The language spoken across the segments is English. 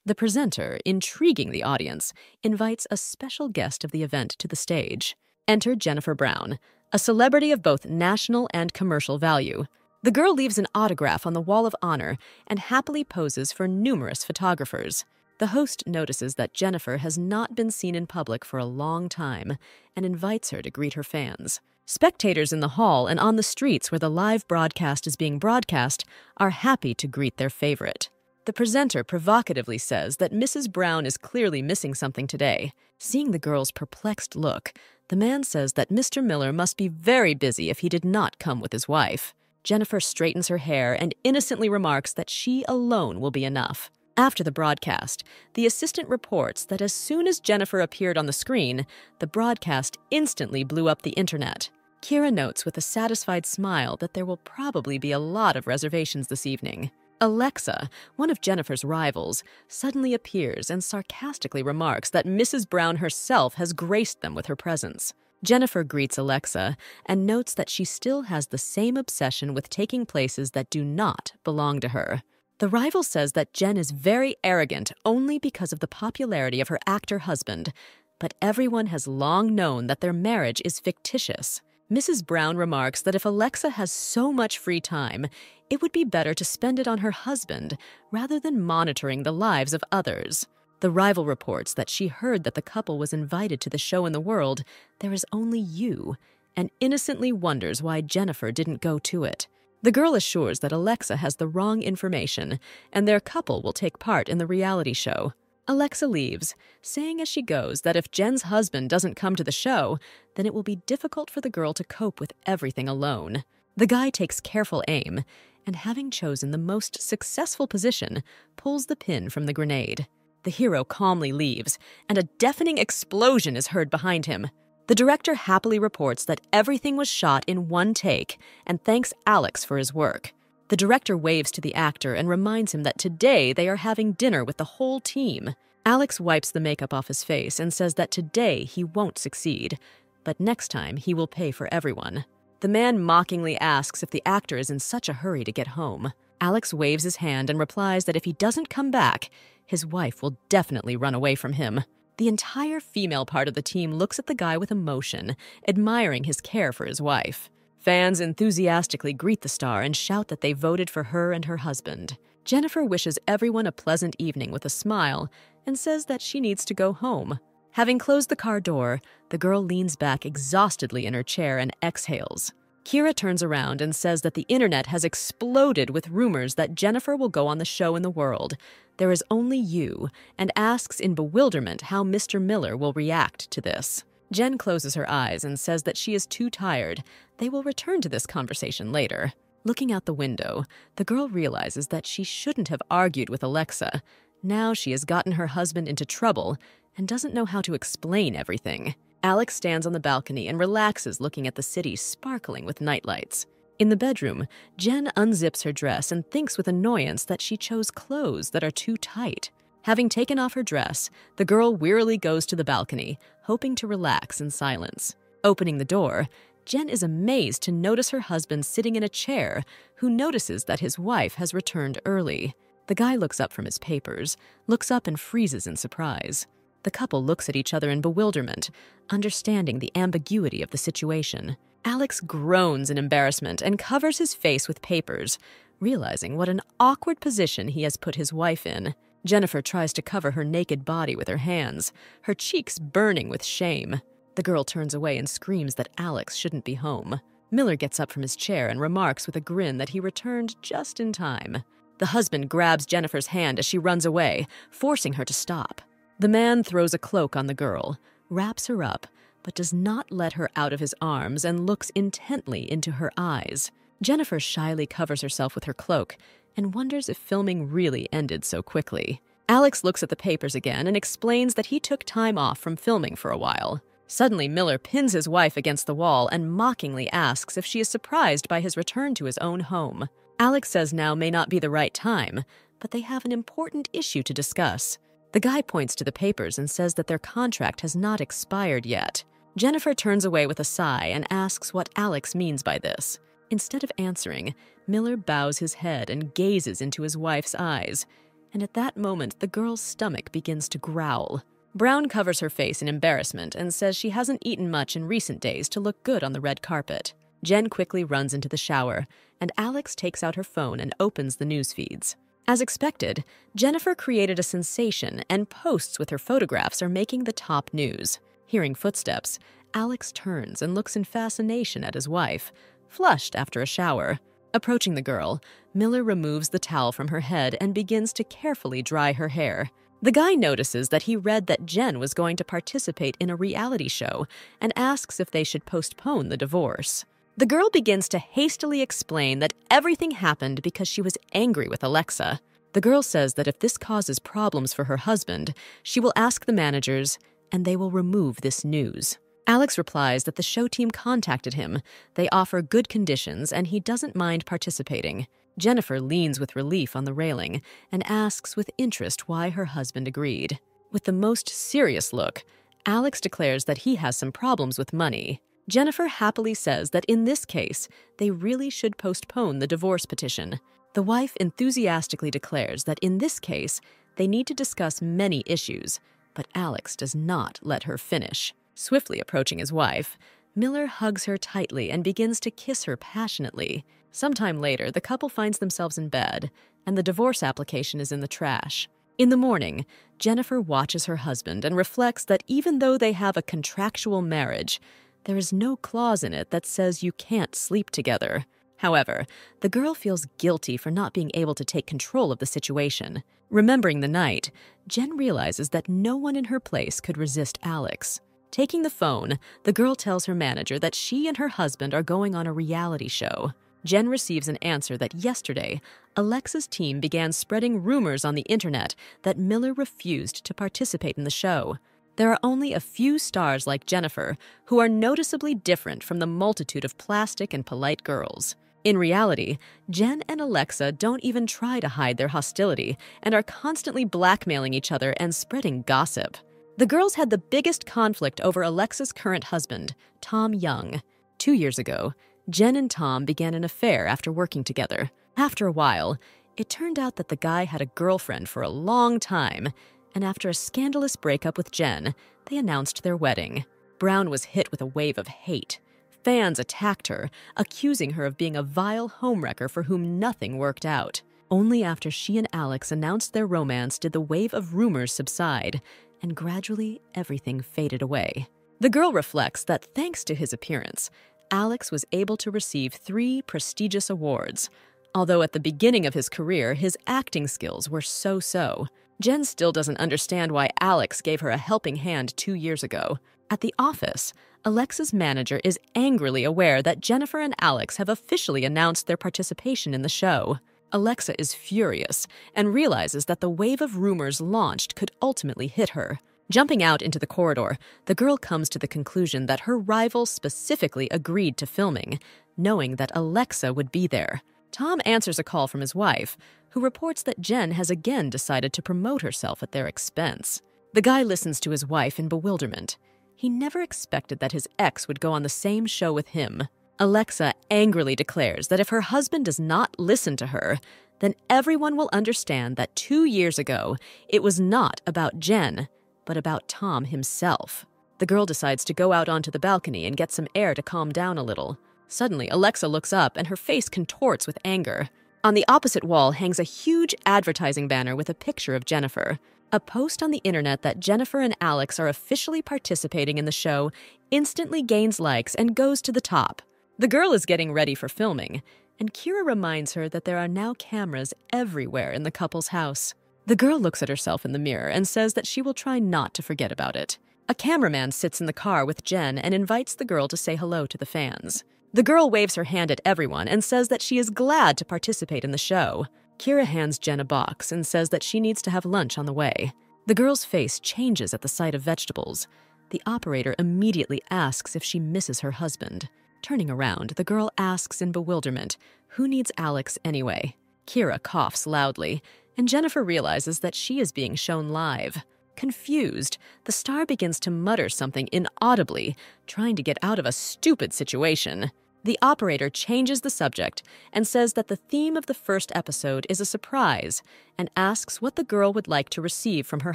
The presenter, intriguing the audience, invites a special guest of the event to the stage. Enter Jennifer Brown, a celebrity of both national and commercial value. The girl leaves an autograph on the Wall of Honor and happily poses for numerous photographers. The host notices that Jennifer has not been seen in public for a long time and invites her to greet her fans. Spectators in the hall and on the streets where the live broadcast is being broadcast are happy to greet their favorite. The presenter provocatively says that Mrs. Brown is clearly missing something today. Seeing the girl's perplexed look, the man says that Mr. Miller must be very busy if he did not come with his wife. Jennifer straightens her hair and innocently remarks that she alone will be enough. After the broadcast, the assistant reports that as soon as Jennifer appeared on the screen, the broadcast instantly blew up the internet. Kira notes with a satisfied smile that there will probably be a lot of reservations this evening. Alexa, one of Jennifer's rivals, suddenly appears and sarcastically remarks that Mrs. Brown herself has graced them with her presence. Jennifer greets Alexa and notes that she still has the same obsession with taking places that do not belong to her. The rival says that Jen is very arrogant only because of the popularity of her actor husband, but everyone has long known that their marriage is fictitious. Mrs. Brown remarks that if Alexa has so much free time, it would be better to spend it on her husband rather than monitoring the lives of others. The rival reports that she heard that the couple was invited to the show in the world, There Is Only You, and innocently wonders why Jennifer didn't go to it. The girl assures that Alexa has the wrong information, and their couple will take part in the reality show. Alexa leaves, saying as she goes that if Jen's husband doesn't come to the show, then it will be difficult for the girl to cope with everything alone. The guy takes careful aim, and having chosen the most successful position, pulls the pin from the grenade. The hero calmly leaves, and a deafening explosion is heard behind him. The director happily reports that everything was shot in one take and thanks Alex for his work. The director waves to the actor and reminds him that today they are having dinner with the whole team. Alex wipes the makeup off his face and says that today he won't succeed, but next time he will pay for everyone. The man mockingly asks if the actor is in such a hurry to get home. Alex waves his hand and replies that if he doesn't come back, his wife will definitely run away from him. The entire female part of the team looks at the guy with emotion, admiring his care for his wife. Fans enthusiastically greet the star and shout that they voted for her and her husband. Jennifer wishes everyone a pleasant evening with a smile and says that she needs to go home. Having closed the car door, the girl leans back exhaustedly in her chair and exhales. Kira turns around and says that the internet has exploded with rumors that Jennifer will go on the show in the world, There Is Only You, and asks in bewilderment how Mr. Miller will react to this. Jen closes her eyes and says that she is too tired. They will return to this conversation later. Looking out the window, the girl realizes that she shouldn't have argued with Alexa. Now she has gotten her husband into trouble and doesn't know how to explain everything. Alex stands on the balcony and relaxes looking at the city sparkling with nightlights. In the bedroom, Jen unzips her dress and thinks with annoyance that she chose clothes that are too tight. Having taken off her dress, the girl wearily goes to the balcony, hoping to relax in silence. Opening the door, Jen is amazed to notice her husband sitting in a chair, who notices that his wife has returned early. The guy looks up from his papers, looks up and freezes in surprise. The couple looks at each other in bewilderment, understanding the ambiguity of the situation. Alex groans in embarrassment and covers his face with papers, realizing what an awkward position he has put his wife in. Jennifer tries to cover her naked body with her hands, her cheeks burning with shame. The girl turns away and screams that Alex shouldn't be home. Miller gets up from his chair and remarks with a grin that he returned just in time. The husband grabs Jennifer's hand as she runs away, forcing her to stop. The man throws a cloak on the girl, wraps her up, but does not let her out of his arms and looks intently into her eyes. Jennifer shyly covers herself with her cloak and wonders if filming really ended so quickly. Alex looks at the papers again and explains that he took time off from filming for a while. Suddenly, Miller pins his wife against the wall and mockingly asks if she is surprised by his return to his own home. Alex says now may not be the right time, but they have an important issue to discuss. The guy points to the papers and says that their contract has not expired yet. Jennifer turns away with a sigh and asks what Alex means by this. Instead of answering, Miller bows his head and gazes into his wife's eyes. and at that moment, the girl's stomach begins to growl. Brown covers her face in embarrassment and says she hasn't eaten much in recent days to look good on the red carpet. Jen quickly runs into the shower, and Alex takes out her phone and opens the news feeds. As expected, Jennifer created a sensation, and posts with her photographs are making the top news. Hearing footsteps, Alex turns and looks in fascination at his wife, flushed after a shower. Approaching the girl, Miller removes the towel from her head and begins to carefully dry her hair. The guy notices that he read that Jen was going to participate in a reality show and asks if they should postpone the divorce. The girl begins to hastily explain that everything happened because she was angry with Alexa. The girl says that if this causes problems for her husband, she will ask the managers, and they will remove this news. Alex replies that the show team contacted him, they offer good conditions, and he doesn't mind participating. Jennifer leans with relief on the railing and asks with interest why her husband agreed. With the most serious look, Alex declares that he has some problems with money. Jennifer happily says that in this case, they really should postpone the divorce petition. The wife enthusiastically declares that in this case, they need to discuss many issues, but Alex does not let her finish. Swiftly approaching his wife, Miller hugs her tightly and begins to kiss her passionately. Sometime later, the couple finds themselves in bed, and the divorce application is in the trash. In the morning, Jennifer watches her husband and reflects that even though they have a contractual marriage, there is no clause in it that says you can't sleep together. However, the girl feels guilty for not being able to take control of the situation. Remembering the night, Jen realizes that no one in her place could resist Alex. Taking the phone, the girl tells her manager that she and her husband are going on a reality show. Jen receives an answer that yesterday, Alexa's team began spreading rumors on the internet that Miller refused to participate in the show. There are only a few stars like Jennifer who are noticeably different from the multitude of plastic and polite girls. In reality, Jen and Alexa don't even try to hide their hostility and are constantly blackmailing each other and spreading gossip. The girls had the biggest conflict over Alexa's current husband, Tom Young. 2 years ago, Jen and Tom began an affair after working together. After a while, it turned out that the guy had a girlfriend for a long time, and after a scandalous breakup with Jen, they announced their wedding. Brown was hit with a wave of hate. Fans attacked her, accusing her of being a vile homewrecker for whom nothing worked out. Only after she and Alex announced their romance did the wave of rumors subside, and gradually everything faded away. The girl reflects that thanks to his appearance, Alex was able to receive 3 prestigious awards. Although at the beginning of his career, his acting skills were so-so. Jen still doesn't understand why Alex gave her a helping hand 2 years ago. At the office, Alexa's manager is angrily aware that Jennifer and Alex have officially announced their participation in the show. Alexa is furious and realizes that the wave of rumors launched could ultimately hit her. Jumping out into the corridor, the girl comes to the conclusion that her rival specifically agreed to filming, knowing that Alexa would be there. Tom answers a call from his wife, who reports that Jen has again decided to promote herself at their expense. The guy listens to his wife in bewilderment. He never expected that his ex would go on the same show with him. Alexa angrily declares that if her husband does not listen to her, then everyone will understand that 2 years ago, it was not about Jen, but about Tom himself. The girl decides to go out onto the balcony and get some air to calm down a little. Suddenly, Alexa looks up and her face contorts with anger. On the opposite wall hangs a huge advertising banner with a picture of Jennifer. A post on the internet that Jennifer and Alex are officially participating in the show instantly gains likes and goes to the top. The girl is getting ready for filming, and Kira reminds her that there are now cameras everywhere in the couple's house. The girl looks at herself in the mirror and says that she will try not to forget about it. A cameraman sits in the car with Jen and invites the girl to say hello to the fans. The girl waves her hand at everyone and says that she is glad to participate in the show. Kira hands Jen a box and says that she needs to have lunch on the way. The girl's face changes at the sight of vegetables. The operator immediately asks if she misses her husband. Turning around, the girl asks in bewilderment, who needs Alex anyway? Kira coughs loudly, and Jennifer realizes that she is being shown live. Confused, the star begins to mutter something inaudibly, trying to get out of a stupid situation. The operator changes the subject and says that the theme of the first episode is a surprise and asks what the girl would like to receive from her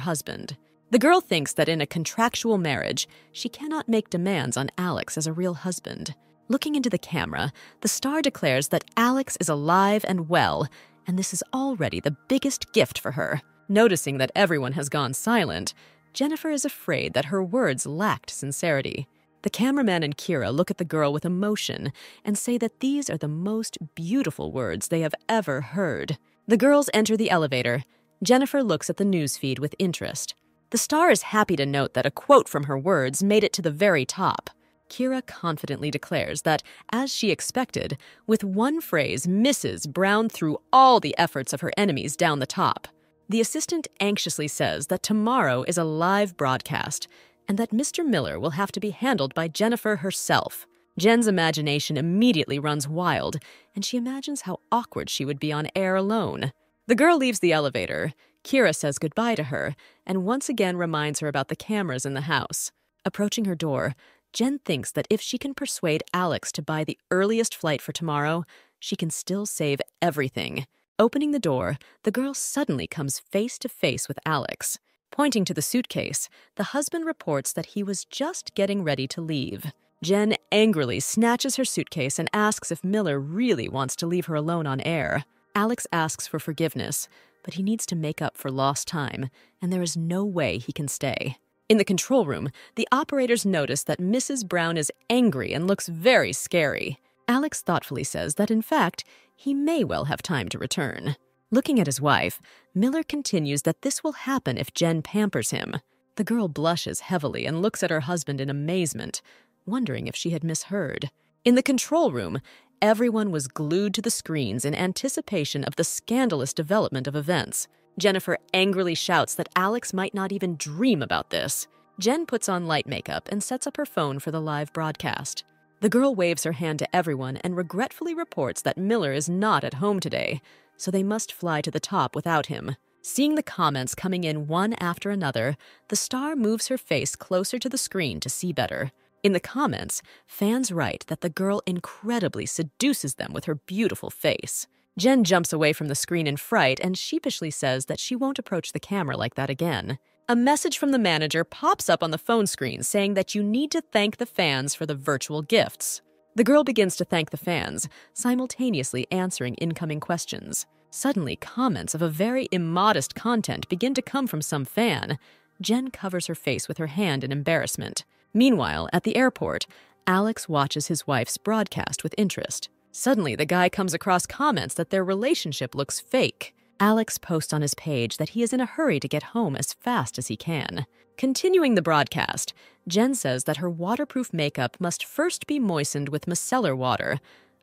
husband. The girl thinks that in a contractual marriage, she cannot make demands on Alex as a real husband. Looking into the camera, the star declares that Alex is alive and well, and this is already the biggest gift for her. Noticing that everyone has gone silent, Jennifer is afraid that her words lacked sincerity. The cameraman and Kira look at the girl with emotion and say that these are the most beautiful words they have ever heard. The girls enter the elevator. Jennifer looks at the newsfeed with interest. The star is happy to note that a quote from her words made it to the very top. Kira confidently declares that, as she expected, with one phrase, Mrs. Brown threw all the efforts of her enemies down the top. The assistant anxiously says that tomorrow is a live broadcast, and that Mr. Miller will have to be handled by Jennifer herself. Jen's imagination immediately runs wild, and she imagines how awkward she would be on air alone. The girl leaves the elevator. Kira says goodbye to her, and once again reminds her about the cameras in the house. Approaching her door, Jen thinks that if she can persuade Alex to buy the earliest flight for tomorrow, she can still save everything. Opening the door, the girl suddenly comes face to face with Alex. Pointing to the suitcase, the husband reports that he was just getting ready to leave. Jen angrily snatches her suitcase and asks if Miller really wants to leave her alone on air. Alex asks for forgiveness, but he needs to make up for lost time, and there is no way he can stay. In the control room, the operators notice that Mrs. Brown is angry and looks very scary. Alex thoughtfully says that, in fact, he may well have time to return. Looking at his wife, Miller continues that this will happen if Jen pampers him. The girl blushes heavily and looks at her husband in amazement, wondering if she had misheard. In the control room, everyone was glued to the screens in anticipation of the scandalous development of events. Jennifer angrily shouts that Alex might not even dream about this. Jen puts on light makeup and sets up her phone for the live broadcast. The girl waves her hand to everyone and regretfully reports that Miller is not at home today, so they must fly to the top without him. Seeing the comments coming in one after another, the star moves her face closer to the screen to see better. In the comments, fans write that the girl incredibly seduces them with her beautiful face. Jen jumps away from the screen in fright and sheepishly says that she won't approach the camera like that again. A message from the manager pops up on the phone screen saying that you need to thank the fans for the virtual gifts. The girl begins to thank the fans, simultaneously answering incoming questions. Suddenly, comments of a very immodest content begin to come from some fan. Jen covers her face with her hand in embarrassment. Meanwhile, at the airport, Alex watches his wife's broadcast with interest. Suddenly, the guy comes across comments that their relationship looks fake. Alex posts on his page that he is in a hurry to get home as fast as he can. Continuing the broadcast, Jen says that her waterproof makeup must first be moistened with micellar water,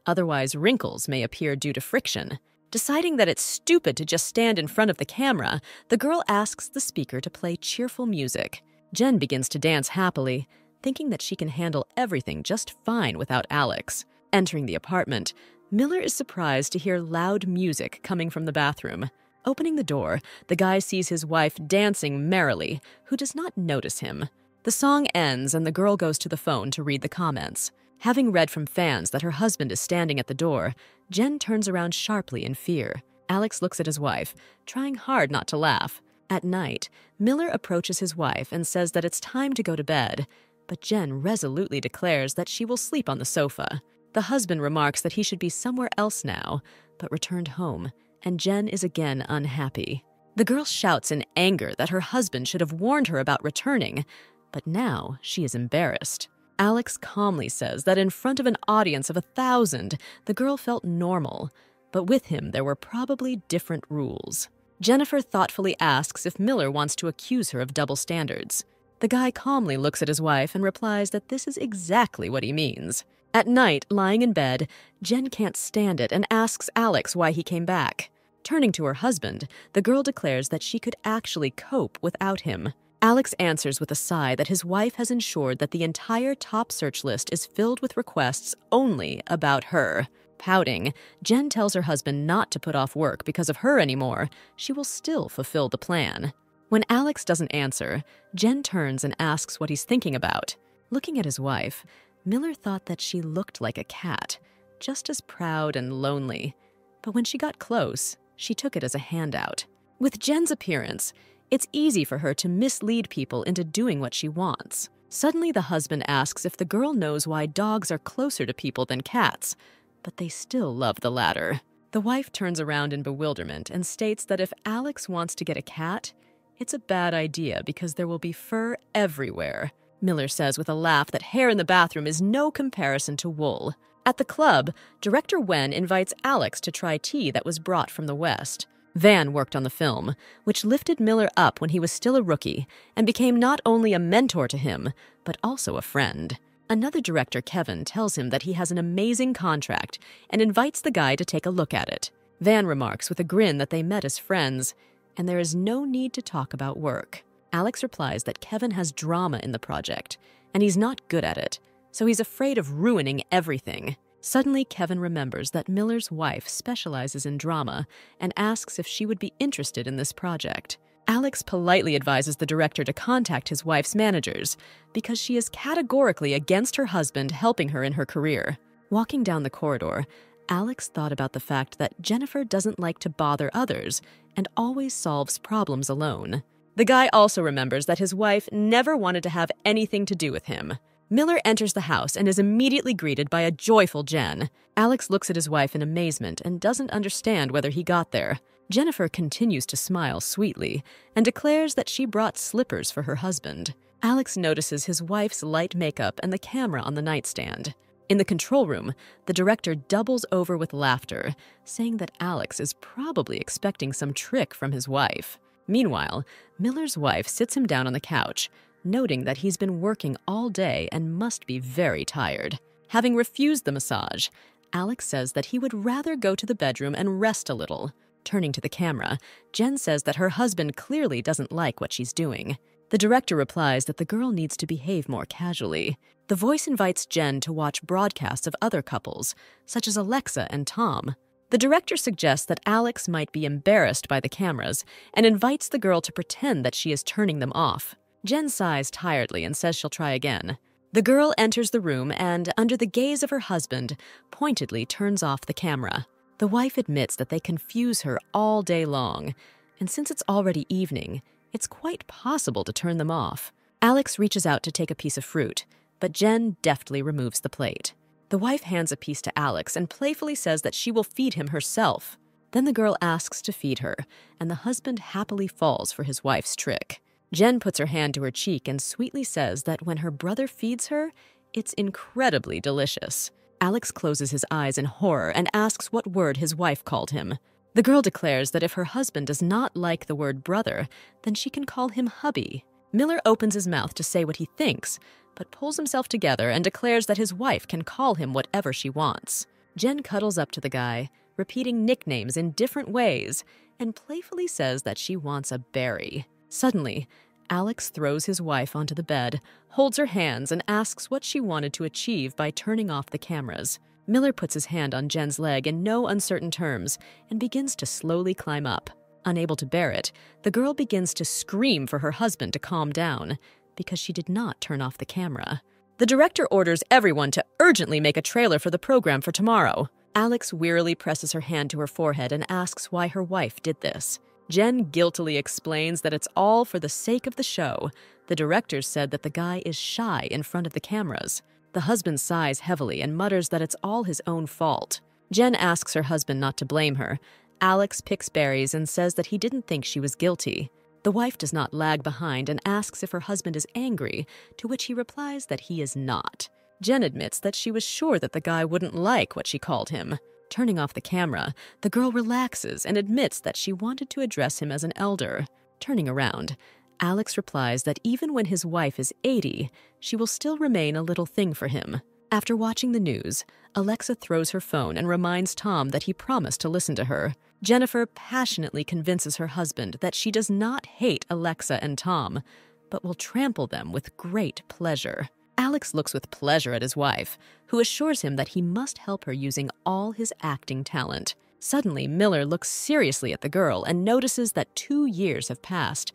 otherwise wrinkles may appear due to friction. Deciding that it's stupid to just stand in front of the camera, the girl asks the speaker to play cheerful music. Jen begins to dance happily, thinking that she can handle everything just fine without Alex. Entering the apartment, Miller is surprised to hear loud music coming from the bathroom. Opening the door, the guy sees his wife dancing merrily, who does not notice him. The song ends and the girl goes to the phone to read the comments. Having read from fans that her husband is standing at the door, Jen turns around sharply in fear. Alex looks at his wife, trying hard not to laugh. At night, Miller approaches his wife and says that it's time to go to bed, but Jen resolutely declares that she will sleep on the sofa. The husband remarks that he should be somewhere else now, but returned home, and Jen is again unhappy. The girl shouts in anger that her husband should have warned her about returning, but now she is embarrassed. Alex calmly says that in front of an audience of 1,000, the girl felt normal, but with him there were probably different rules. Jennifer thoughtfully asks if Miller wants to accuse her of double standards. The guy calmly looks at his wife and replies that this is exactly what he means. At night, lying in bed, Jen can't stand it and asks Alex why he came back. Turning to her husband, the girl declares that she could actually cope without him. Alex answers with a sigh that his wife has ensured that the entire top search list is filled with requests only about her. Pouting, Jen tells her husband not to put off work because of her anymore. She will still fulfill the plan. When Alex doesn't answer, Jen turns and asks what he's thinking about. Looking at his wife, Miller thought that she looked like a cat, just as proud and lonely. But when she got close, she took it as a handout. With Jen's appearance, it's easy for her to mislead people into doing what she wants. Suddenly, the husband asks if the girl knows why dogs are closer to people than cats, but they still love the latter. The wife turns around in bewilderment and states that if Alex wants to get a cat, it's a bad idea because there will be fur everywhere. Miller says with a laugh that hair in the bathroom is no comparison to wool. At the club, director Wen invites Alex to try tea that was brought from the West. Van worked on the film, which lifted Miller up when he was still a rookie and became not only a mentor to him, but also a friend. Another director, Kevin, tells him that he has an amazing contract and invites the guy to take a look at it. Van remarks with a grin that they met as friends, and there is no need to talk about work. Alex replies that Kevin has drama in the project, and he's not good at it, so he's afraid of ruining everything. Suddenly, Kevin remembers that Miller's wife specializes in drama and asks if she would be interested in this project. Alex politely advises the director to contact his wife's managers because she is categorically against her husband helping her in her career. Walking down the corridor, Alex thought about the fact that Jennifer doesn't like to bother others and always solves problems alone. The guy also remembers that his wife never wanted to have anything to do with him. Miller enters the house and is immediately greeted by a joyful Jen. Alex looks at his wife in amazement and doesn't understand whether he got there. Jennifer continues to smile sweetly and declares that she brought slippers for her husband. Alex notices his wife's light makeup and the camera on the nightstand. In the control room, the director doubles over with laughter, saying that Alex is probably expecting some trick from his wife. Meanwhile, Miller's wife sits him down on the couch, noting that he's been working all day and must be very tired. Having refused the massage, Alex says that he would rather go to the bedroom and rest a little. Turning to the camera, Jen says that her husband clearly doesn't like what she's doing. The director replies that the girl needs to behave more casually. The voice invites Jen to watch broadcasts of other couples, such as Alexa and Tom. The director suggests that Alex might be embarrassed by the cameras and invites the girl to pretend that she is turning them off. Jen sighs tiredly and says she'll try again. The girl enters the room and, under the gaze of her husband, pointedly turns off the camera. The wife admits that they confuse her all day long, and since it's already evening, it's quite possible to turn them off. Alex reaches out to take a piece of fruit, but Jen deftly removes the plate. The wife hands a piece to Alex and playfully says that she will feed him herself. Then the girl asks to feed her, and the husband happily falls for his wife's trick. Jen puts her hand to her cheek and sweetly says that when her brother feeds her, it's incredibly delicious. Alex closes his eyes in horror and asks what word his wife called him. The girl declares that if her husband does not like the word brother, then she can call him hubby. Miller opens his mouth to say what he thinks, but pulls himself together and declares that his wife can call him whatever she wants. Jen cuddles up to the guy, repeating nicknames in different ways, and playfully says that she wants a berry. Suddenly, Alex throws his wife onto the bed, holds her hands, and asks what she wanted to achieve by turning off the cameras. Miller puts his hand on Jen's leg in no uncertain terms and begins to slowly climb up. Unable to bear it, the girl begins to scream for her husband to calm down because she did not turn off the camera. The director orders everyone to urgently make a trailer for the program for tomorrow. Alex wearily presses her hand to her forehead and asks why her wife did this. Jen guiltily explains that it's all for the sake of the show. The director said that the guy is shy in front of the cameras. The husband sighs heavily and mutters that it's all his own fault. Jen asks her husband not to blame her. Alex picks berries and says that he didn't think she was guilty. The wife does not lag behind and asks if her husband is angry, to which he replies that he is not. Jen admits that she was sure that the guy wouldn't like what she called him. Turning off the camera, the girl relaxes and admits that she wanted to address him as an elder. Turning around, Alex replies that even when his wife is 80, she will still remain a little thing for him. After watching the news, Alexa throws her phone and reminds Tom that he promised to listen to her. Jennifer passionately convinces her husband that she does not hate Alexa and Tom, but will trample them with great pleasure. Alex looks with pleasure at his wife, who assures him that he must help her using all his acting talent. Suddenly, Miller looks seriously at the girl and notices that 2 years have passed,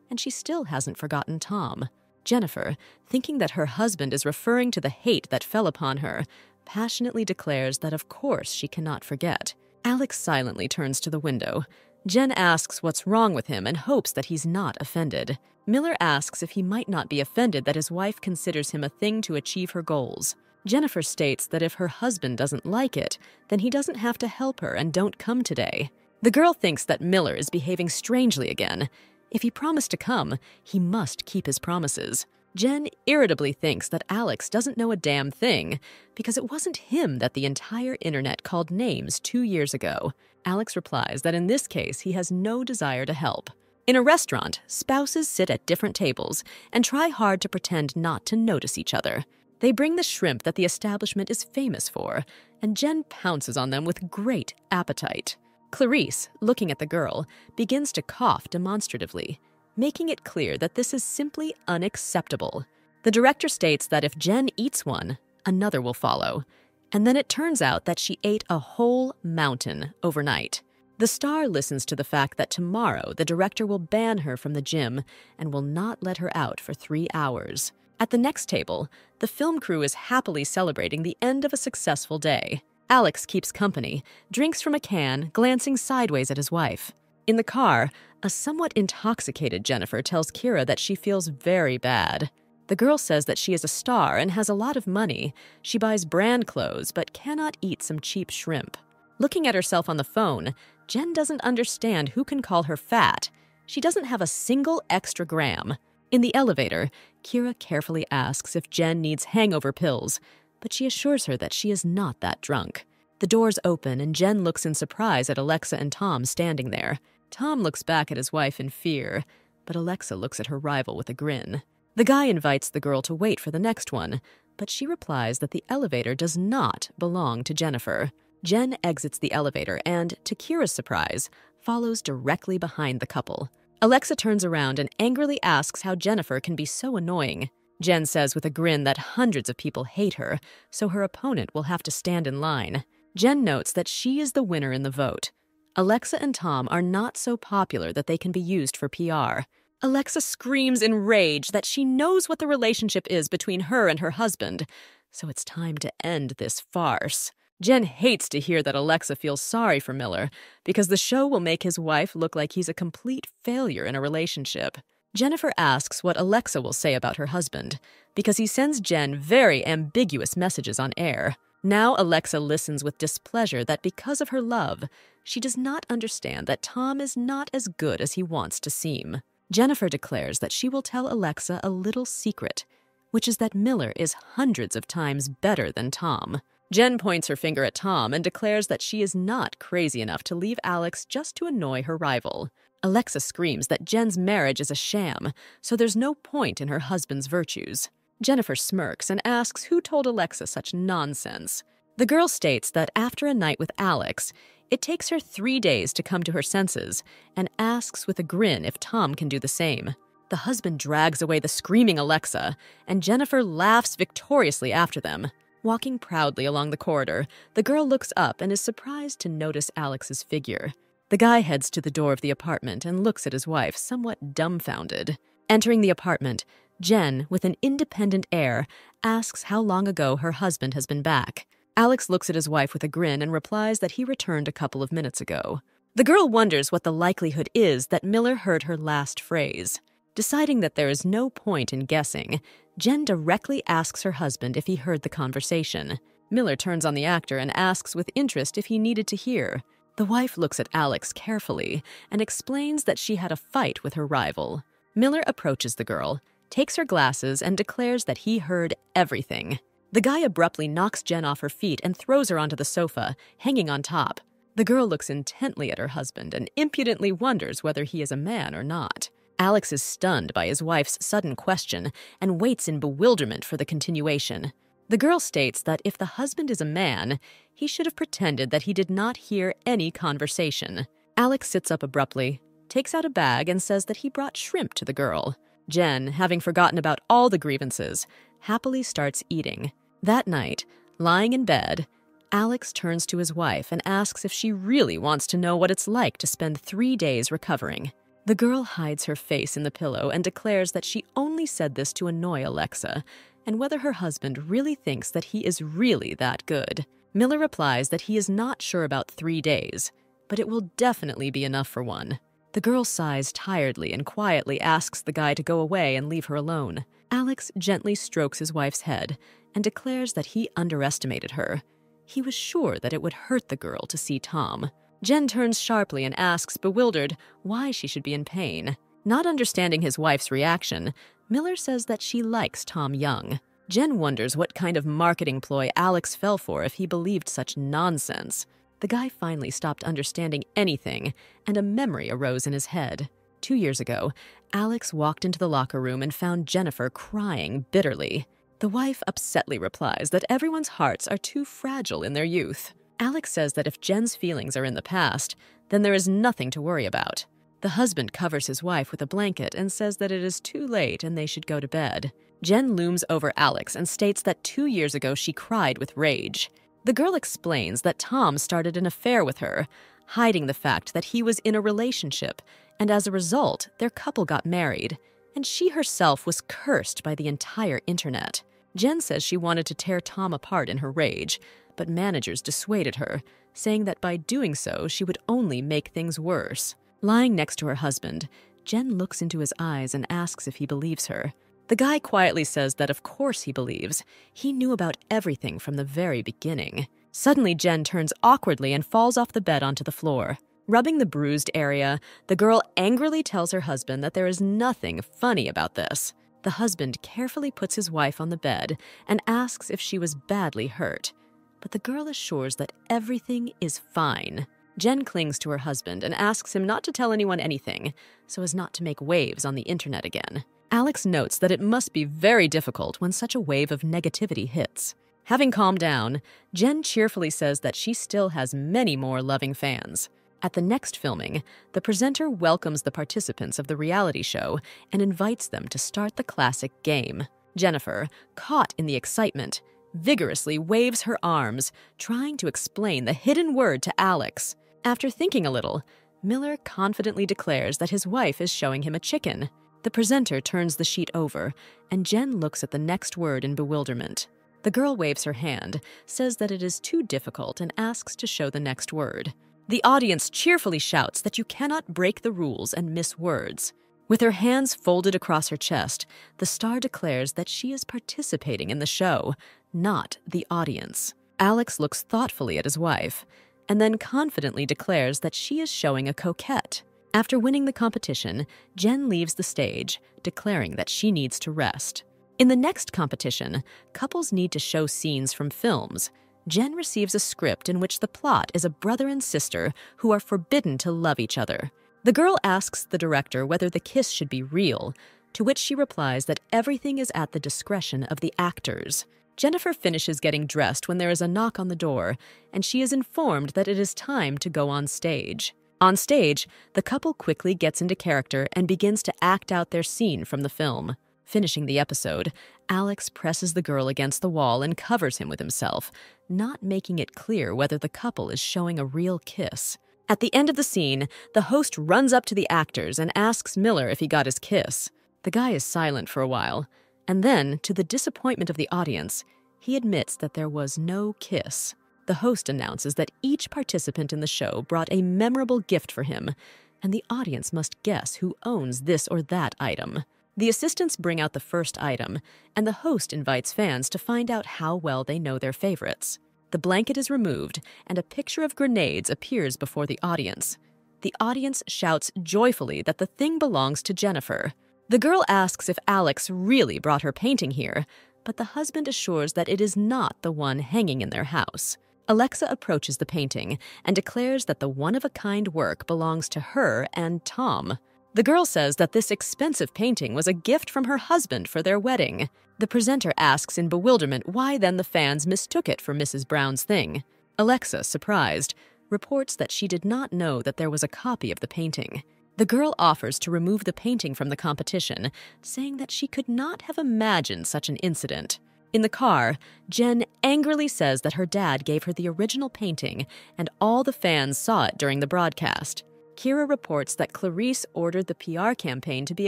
and she still hasn't forgotten Tom. Jennifer, thinking that her husband is referring to the hate that fell upon her, passionately declares that of course she cannot forget. Alex silently turns to the window. Jen asks what's wrong with him and hopes that he's not offended. Miller asks if he might not be offended that his wife considers him a thing to achieve her goals. Jennifer states that if her husband doesn't like it, then he doesn't have to help her and don't come today. The girl thinks that Miller is behaving strangely again. If he promised to come, he must keep his promises. Jen irritably thinks that Alex doesn't know a damn thing because it wasn't him that the entire internet called names 2 years ago. Alex replies that in this case he has no desire to help. In a restaurant, spouses sit at different tables and try hard to pretend not to notice each other. They bring the shrimp that the establishment is famous for, and Jen pounces on them with great appetite. Clarice, looking at the girl, begins to cough demonstratively, making it clear that this is simply unacceptable. The director states that if Jen eats one, another will follow, and then it turns out that she ate a whole mountain overnight. The star listens to the fact that tomorrow the director will ban her from the gym and will not let her out for 3 hours. At the next table, the film crew is happily celebrating the end of a successful day. Alex keeps company, drinks from a can, glancing sideways at his wife. In the car, a somewhat intoxicated Jennifer tells Kira that she feels very bad. The girl says that she is a star and has a lot of money. She buys brand clothes but cannot eat some cheap shrimp. Looking at herself on the phone, Jen doesn't understand who can call her fat. She doesn't have a single extra gram. In the elevator, Kira carefully asks if Jen needs hangover pills, but she assures her that she is not that drunk. The doors open and Jen looks in surprise at Alexa and Tom standing there. Tom looks back at his wife in fear, but Alexa looks at her rival with a grin. The guy invites the girl to wait for the next one, but she replies that the elevator does not belong to Jennifer. Jen exits the elevator and, to Kira's surprise, follows directly behind the couple. Alexa turns around and angrily asks how Jennifer can be so annoying. Jen says with a grin that hundreds of people hate her, so her opponent will have to stand in line. Jen notes that she is the winner in the vote. Alexa and Tom are not so popular that they can be used for PR. Alexa screams in rage that she knows what the relationship is between her and her husband, so it's time to end this farce. Jen hates to hear that Alexa feels sorry for Miller because the show will make his wife look like he's a complete failure in a relationship. Jennifer asks what Alexa will say about her husband because he sends Jen very ambiguous messages on air. Now Alexa listens with displeasure that because of her love, she does not understand that Tom is not as good as he wants to seem. Jennifer declares that she will tell Alexa a little secret, which is that Miller is hundreds of times better than Tom. Jen points her finger at Tom and declares that she is not crazy enough to leave Alex just to annoy her rival. Alexa screams that Jen's marriage is a sham, so there's no point in her husband's virtues. Jennifer smirks and asks who told Alexa such nonsense. The girl states that after a night with Alex, it takes her 3 days to come to her senses and asks with a grin if Tom can do the same. The husband drags away the screaming Alexa, and Jennifer laughs victoriously after them. Walking proudly along the corridor, the girl looks up and is surprised to notice Alex's figure. The guy heads to the door of the apartment and looks at his wife, somewhat dumbfounded. Entering the apartment, Jen, with an independent air, asks how long ago her husband has been back. Alex looks at his wife with a grin and replies that he returned a couple of minutes ago. The girl wonders what the likelihood is that Miller heard her last phrase. Deciding that there is no point in guessing, Jen directly asks her husband if he heard the conversation. Miller turns on the actor and asks with interest if he needed to hear. The wife looks at Alex carefully and explains that she had a fight with her rival. Miller approaches the girl, takes her glasses, and declares that he heard everything. The guy abruptly knocks Jen off her feet and throws her onto the sofa, hanging on top. The girl looks intently at her husband and impudently wonders whether he is a man or not. Alex is stunned by his wife's sudden question and waits in bewilderment for the continuation. The girl states that if the husband is a man, he should have pretended that he did not hear any conversation. Alex sits up abruptly, takes out a bag, and says that he brought shrimp to the girl. Jen, having forgotten about all the grievances, happily starts eating. That night, lying in bed, Alex turns to his wife and asks if she really wants to know what it's like to spend 3 days recovering. The girl hides her face in the pillow and declares that she only said this to annoy Alexa, and whether her husband really thinks that he is really that good. Miller replies that he is not sure about 3 days, but it will definitely be enough for one. The girl sighs tiredly and quietly asks the guy to go away and leave her alone. Alex gently strokes his wife's head and declares that he underestimated her. He was sure that it would hurt the girl to see Tom. Jen turns sharply and asks, bewildered, why she should be in pain. Not understanding his wife's reaction, Miller says that she likes Tom Young. Jen wonders what kind of marketing ploy Alex fell for if he believed such nonsense. The guy finally stopped understanding anything, and a memory arose in his head. 2 years ago, Alex walked into the locker room and found Jennifer crying bitterly. The wife upsetly replies that everyone's hearts are too fragile in their youth. Alex says that if Jen's feelings are in the past, then there is nothing to worry about. The husband covers his wife with a blanket and says that it is too late and they should go to bed. Jen looms over Alex and states that 2 years ago she cried with rage. The girl explains that Tom started an affair with her, hiding the fact that he was in a relationship, and as a result, their couple got married, and she herself was cursed by the entire internet. Jen says she wanted to tear Tom apart in her rage, but managers dissuaded her, saying that by doing so, she would only make things worse. Lying next to her husband, Jen looks into his eyes and asks if he believes her. The guy quietly says that of course he believes. He knew about everything from the very beginning. Suddenly, Jen turns awkwardly and falls off the bed onto the floor. Rubbing the bruised area, the girl angrily tells her husband that there is nothing funny about this. The husband carefully puts his wife on the bed and asks if she was badly hurt. But the girl assures that everything is fine. Jen clings to her husband and asks him not to tell anyone anything, so as not to make waves on the internet again. Alex notes that it must be very difficult when such a wave of negativity hits. Having calmed down, Jen cheerfully says that she still has many more loving fans. At the next filming, the presenter welcomes the participants of the reality show and invites them to start the classic game. Jennifer, caught in the excitement, vigorously waves her arms, trying to explain the hidden word to Alex. After thinking a little, Miller confidently declares that his wife is showing him a chicken. The presenter turns the sheet over, and Jen looks at the next word in bewilderment. The girl waves her hand, says that it is too difficult, and asks to show the next word. The audience cheerfully shouts that you cannot break the rules and miss words. With her hands folded across her chest, the star declares that she is participating in the show, not the audience. Alex looks thoughtfully at his wife, and then confidently declares that she is showing a coquette. After winning the competition, Jen leaves the stage, declaring that she needs to rest. In the next competition, couples need to show scenes from films. Jen receives a script in which the plot is a brother and sister who are forbidden to love each other. The girl asks the director whether the kiss should be real, to which she replies that everything is at the discretion of the actors. Jennifer finishes getting dressed when there is a knock on the door, and she is informed that it is time to go on stage. On stage, the couple quickly gets into character and begins to act out their scene from the film. Finishing the episode, Alex presses the girl against the wall and covers him with himself, not making it clear whether the couple is showing a real kiss. At the end of the scene, the host runs up to the actors and asks Miller if he got his kiss. The guy is silent for a while, and then, to the disappointment of the audience, he admits that there was no kiss. The host announces that each participant in the show brought a memorable gift for him, and the audience must guess who owns this or that item. The assistants bring out the first item, and the host invites fans to find out how well they know their favorites. The blanket is removed, and a picture of grenades appears before the audience. The audience shouts joyfully that the thing belongs to Jennifer. The girl asks if Alex really brought her painting here, but the husband assures that it is not the one hanging in their house. Alexa approaches the painting and declares that the one-of-a-kind work belongs to her and Tom. The girl says that this expensive painting was a gift from her husband for their wedding. The presenter asks in bewilderment why then the fans mistook it for Mrs. Brown's thing. Alexa, surprised, reports that she did not know that there was a copy of the painting. The girl offers to remove the painting from the competition, saying that she could not have imagined such an incident. In the car, Jen angrily says that her dad gave her the original painting and all the fans saw it during the broadcast. Kira reports that Clarice ordered the PR campaign to be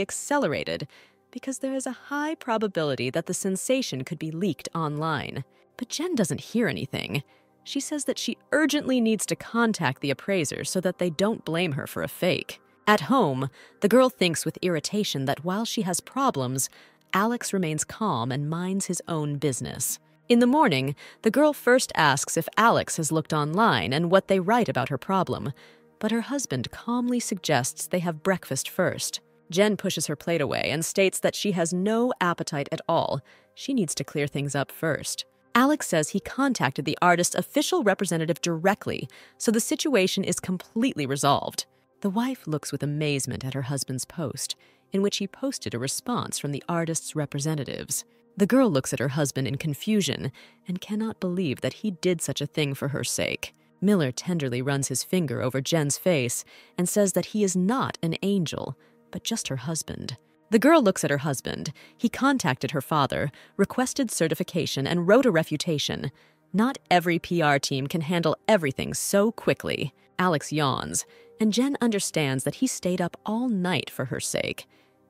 accelerated because there is a high probability that the sensation could be leaked online. But Jen doesn't hear anything. She says that she urgently needs to contact the appraiser so that they don't blame her for a fake. At home, the girl thinks with irritation that while she has problems, Alex remains calm and minds his own business. In the morning, the girl first asks if Alex has looked online and what they write about her problem, but her husband calmly suggests they have breakfast first. Jen pushes her plate away and states that she has no appetite at all. She needs to clear things up first. Alex says he contacted the artist's official representative directly, so the situation is completely resolved. The wife looks with amazement at her husband's post, in which he posted a response from the artist's representatives. The girl looks at her husband in confusion and cannot believe that he did such a thing for her sake. Miller tenderly runs his finger over Jen's face and says that he is not an angel, but just her husband. The girl looks at her husband. He contacted her father, requested certification, and wrote a refutation. Not every PR team can handle everything so quickly. Alex yawns, and Jen understands that he stayed up all night for her sake.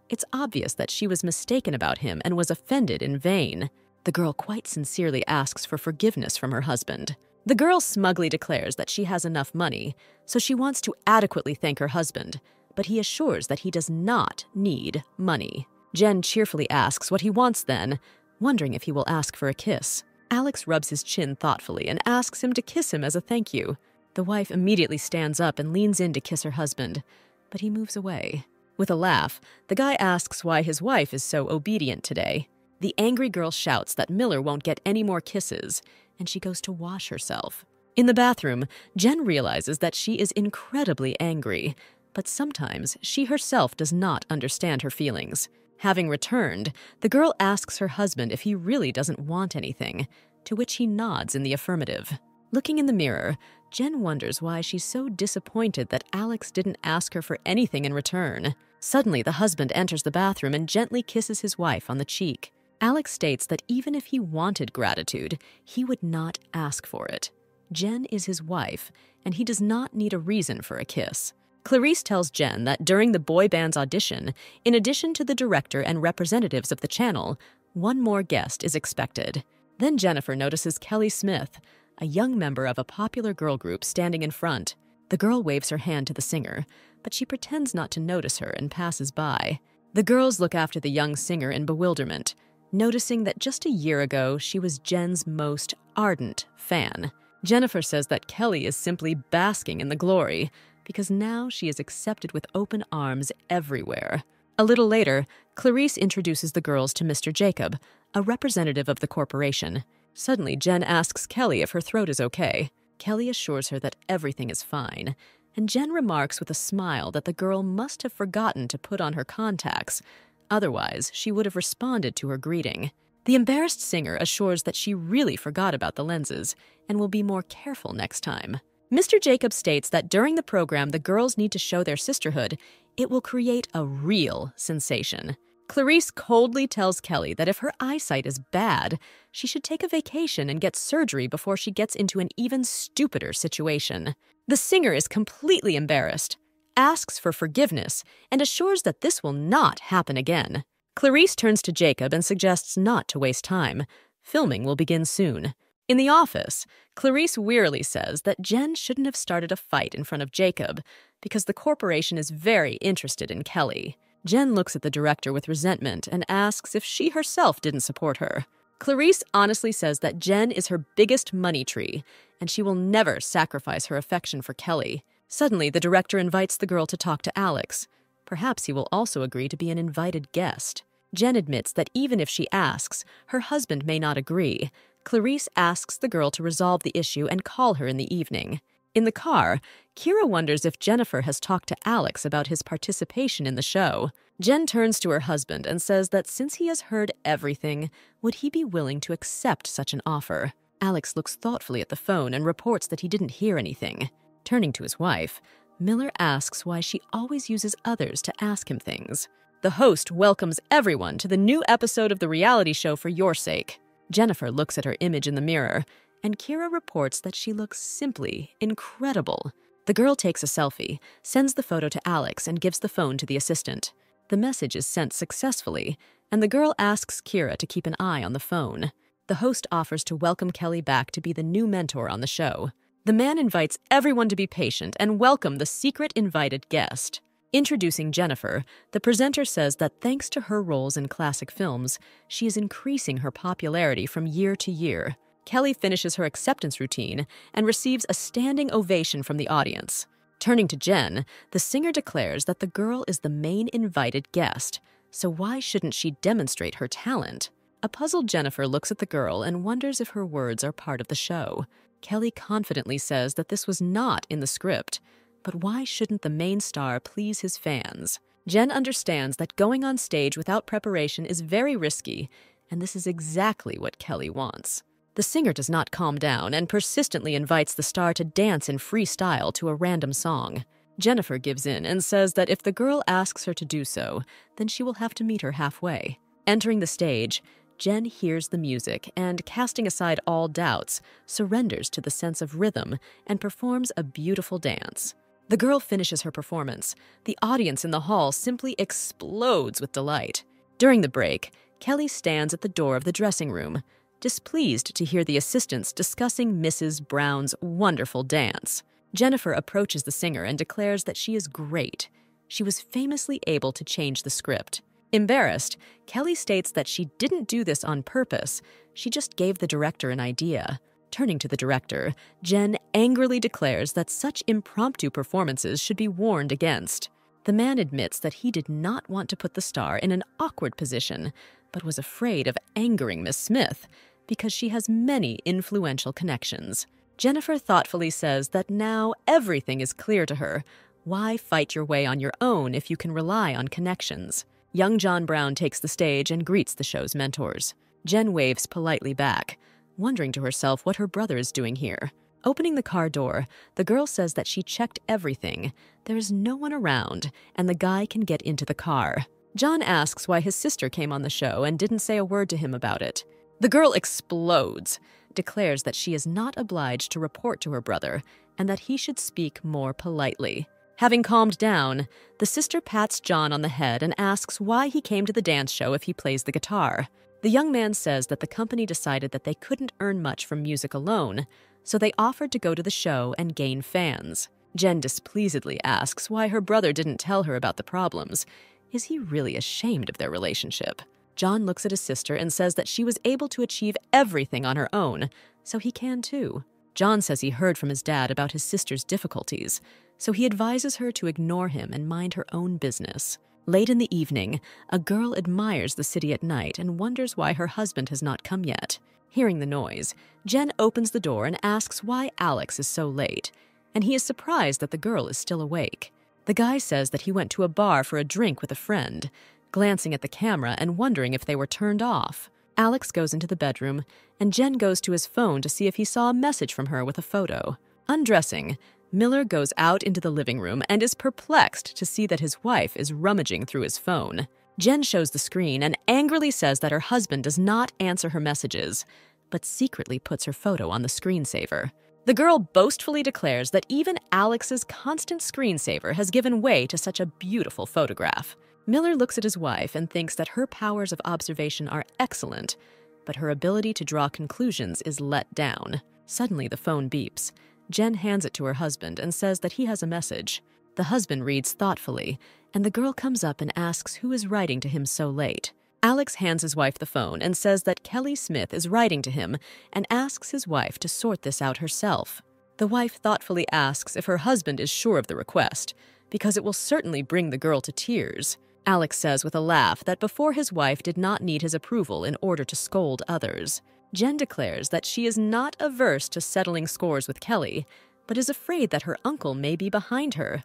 It's obvious that she was mistaken about him and was offended in vain. The girl quite sincerely asks for forgiveness from her husband. The girl smugly declares that she has enough money, so she wants to adequately thank her husband, but he assures that he does not need money. Jen cheerfully asks what he wants then, wondering if he will ask for a kiss. Alex rubs his chin thoughtfully and asks him to kiss him as a thank you. The wife immediately stands up and leans in to kiss her husband, but he moves away. With a laugh, the guy asks why his wife is so obedient today. The angry girl shouts that Miller won't get any more kisses, and she goes to wash herself. In the bathroom, Jen realizes that she is incredibly angry, but sometimes she herself does not understand her feelings. Having returned, the girl asks her husband if he really doesn't want anything, to which he nods in the affirmative. Looking in the mirror, Jen wonders why she's so disappointed that Alex didn't ask her for anything in return. Suddenly, the husband enters the bathroom and gently kisses his wife on the cheek. Alex states that even if he wanted gratitude, he would not ask for it. Jen is his wife, and he does not need a reason for a kiss. Clarice tells Jen that during the boy band's audition, in addition to the director and representatives of the channel, one more guest is expected. Then Jennifer notices Kelly Smith, a young member of a popular girl group, standing in front. The girl waves her hand to the singer, but she pretends not to notice her and passes by. The girls look after the young singer in bewilderment, noticing that just a year ago she was Jen's most ardent fan. Jennifer says that Kelly is simply basking in the glory, because now she is accepted with open arms everywhere. A little later, Clarice introduces the girls to Mr. Jacob, a representative of the corporation. Suddenly, Jen asks Kelly if her throat is okay. Kelly assures her that everything is fine, and Jen remarks with a smile that the girl must have forgotten to put on her contacts. Otherwise, she would have responded to her greeting. The embarrassed singer assures that she really forgot about the lenses and will be more careful next time. Mr. Jacob states that during the program the girls need to show their sisterhood. It will create a real sensation. Clarice coldly tells Kelly that if her eyesight is bad, she should take a vacation and get surgery before she gets into an even stupider situation. The singer is completely embarrassed, asks for forgiveness, and assures that this will not happen again. Clarice turns to Jacob and suggests not to waste time. Filming will begin soon. In the office, Clarice wearily says that Jen shouldn't have started a fight in front of Jacob because the corporation is very interested in Kelly. Jen looks at the director with resentment and asks if she herself didn't support her. Clarice honestly says that Jen is her biggest money tree, and she will never sacrifice her affection for Kelly. Suddenly, the director invites the girl to talk to Alex. Perhaps he will also agree to be an invited guest. Jen admits that even if she asks, her husband may not agree. Clarice asks the girl to resolve the issue and call her in the evening. In the car, Kira wonders if Jennifer has talked to Alex about his participation in the show. Jen turns to her husband and says that since he has heard everything, would he be willing to accept such an offer? Alex looks thoughtfully at the phone and reports that he didn't hear anything. Turning to his wife, Miller asks why she always uses others to ask him things. The host welcomes everyone to the new episode of the reality show For Your Sake. Jennifer looks at her image in the mirror, and Kira reports that she looks simply incredible. The girl takes a selfie, sends the photo to Alex, and gives the phone to the assistant. The message is sent successfully, and the girl asks Kira to keep an eye on the phone. The host offers to welcome Kelly back to be the new mentor on the show. The man invites everyone to be patient and welcome the secret invited guest. Introducing Jennifer, the presenter says that thanks to her roles in classic films, she is increasing her popularity from year to year. Kelly finishes her acceptance routine and receives a standing ovation from the audience. Turning to Jen, the singer declares that the girl is the main invited guest, so why shouldn't she demonstrate her talent? A puzzled Jennifer looks at the girl and wonders if her words are part of the show. Kelly confidently says that this was not in the script, but why shouldn't the main star please his fans? Jen understands that going on stage without preparation is very risky, and this is exactly what Kelly wants. The singer does not calm down and persistently invites the star to dance in freestyle to a random song. Jennifer gives in and says that if the girl asks her to do so, then she will have to meet her halfway. Entering the stage, Jen hears the music and, casting aside all doubts, surrenders to the sense of rhythm and performs a beautiful dance. The girl finishes her performance. The audience in the hall simply explodes with delight. During the break, Kelly stands at the door of the dressing room, displeased to hear the assistants discussing Mrs. Brown's wonderful dance. Jennifer approaches the singer and declares that she is great. She was famously able to change the script. Embarrassed, Kelly states that she didn't do this on purpose. She just gave the director an idea. Turning to the director, Jen angrily declares that such impromptu performances should be warned against. The man admits that he did not want to put the star in an awkward position, but was afraid of angering Miss Smith because she has many influential connections. Jennifer thoughtfully says that now everything is clear to her. Why fight your way on your own if you can rely on connections? Young John Brown takes the stage and greets the show's mentors. Jen waves politely back, wondering to herself what her brother is doing here. Opening the car door, the girl says that she checked everything. There is no one around, and the guy can get into the car. John asks why his sister came on the show and didn't say a word to him about it. The girl explodes, declares that she is not obliged to report to her brother and that he should speak more politely. Having calmed down, the sister pats John on the head and asks why he came to the dance show if he plays the guitar. The young man says that the company decided that they couldn't earn much from music alone, so they offered to go to the show and gain fans. Jen displeasedly asks why her brother didn't tell her about the problems. Is he really ashamed of their relationship? John looks at his sister and says that she was able to achieve everything on her own, so he can too. John says he heard from his dad about his sister's difficulties, so he advises her to ignore him and mind her own business. Late in the evening, a girl admires the city at night and wonders why her husband has not come yet. Hearing the noise, Jen opens the door and asks why Alex is so late, and he is surprised that the girl is still awake. The guy says that he went to a bar for a drink with a friend, glancing at the camera and wondering if they were turned off. Alex goes into the bedroom, and Jen goes to his phone to see if he saw a message from her with a photo. Undressing, Miller goes out into the living room and is perplexed to see that his wife is rummaging through his phone. Jen shows the screen and angrily says that her husband does not answer her messages, but secretly puts her photo on the screensaver. The girl boastfully declares that even Alex's constant screensaver has given way to such a beautiful photograph. Miller looks at his wife and thinks that her powers of observation are excellent, but her ability to draw conclusions is let down. Suddenly, the phone beeps. Jen hands it to her husband and says that he has a message. The husband reads thoughtfully, and the girl comes up and asks who is writing to him so late. Alex hands his wife the phone and says that Kelly Smith is writing to him and asks his wife to sort this out herself. The wife thoughtfully asks if her husband is sure of the request, because it will certainly bring the girl to tears. Alex says with a laugh that before his wife did not need his approval in order to scold others. Jen declares that she is not averse to settling scores with Kelly, but is afraid that her uncle may be behind her.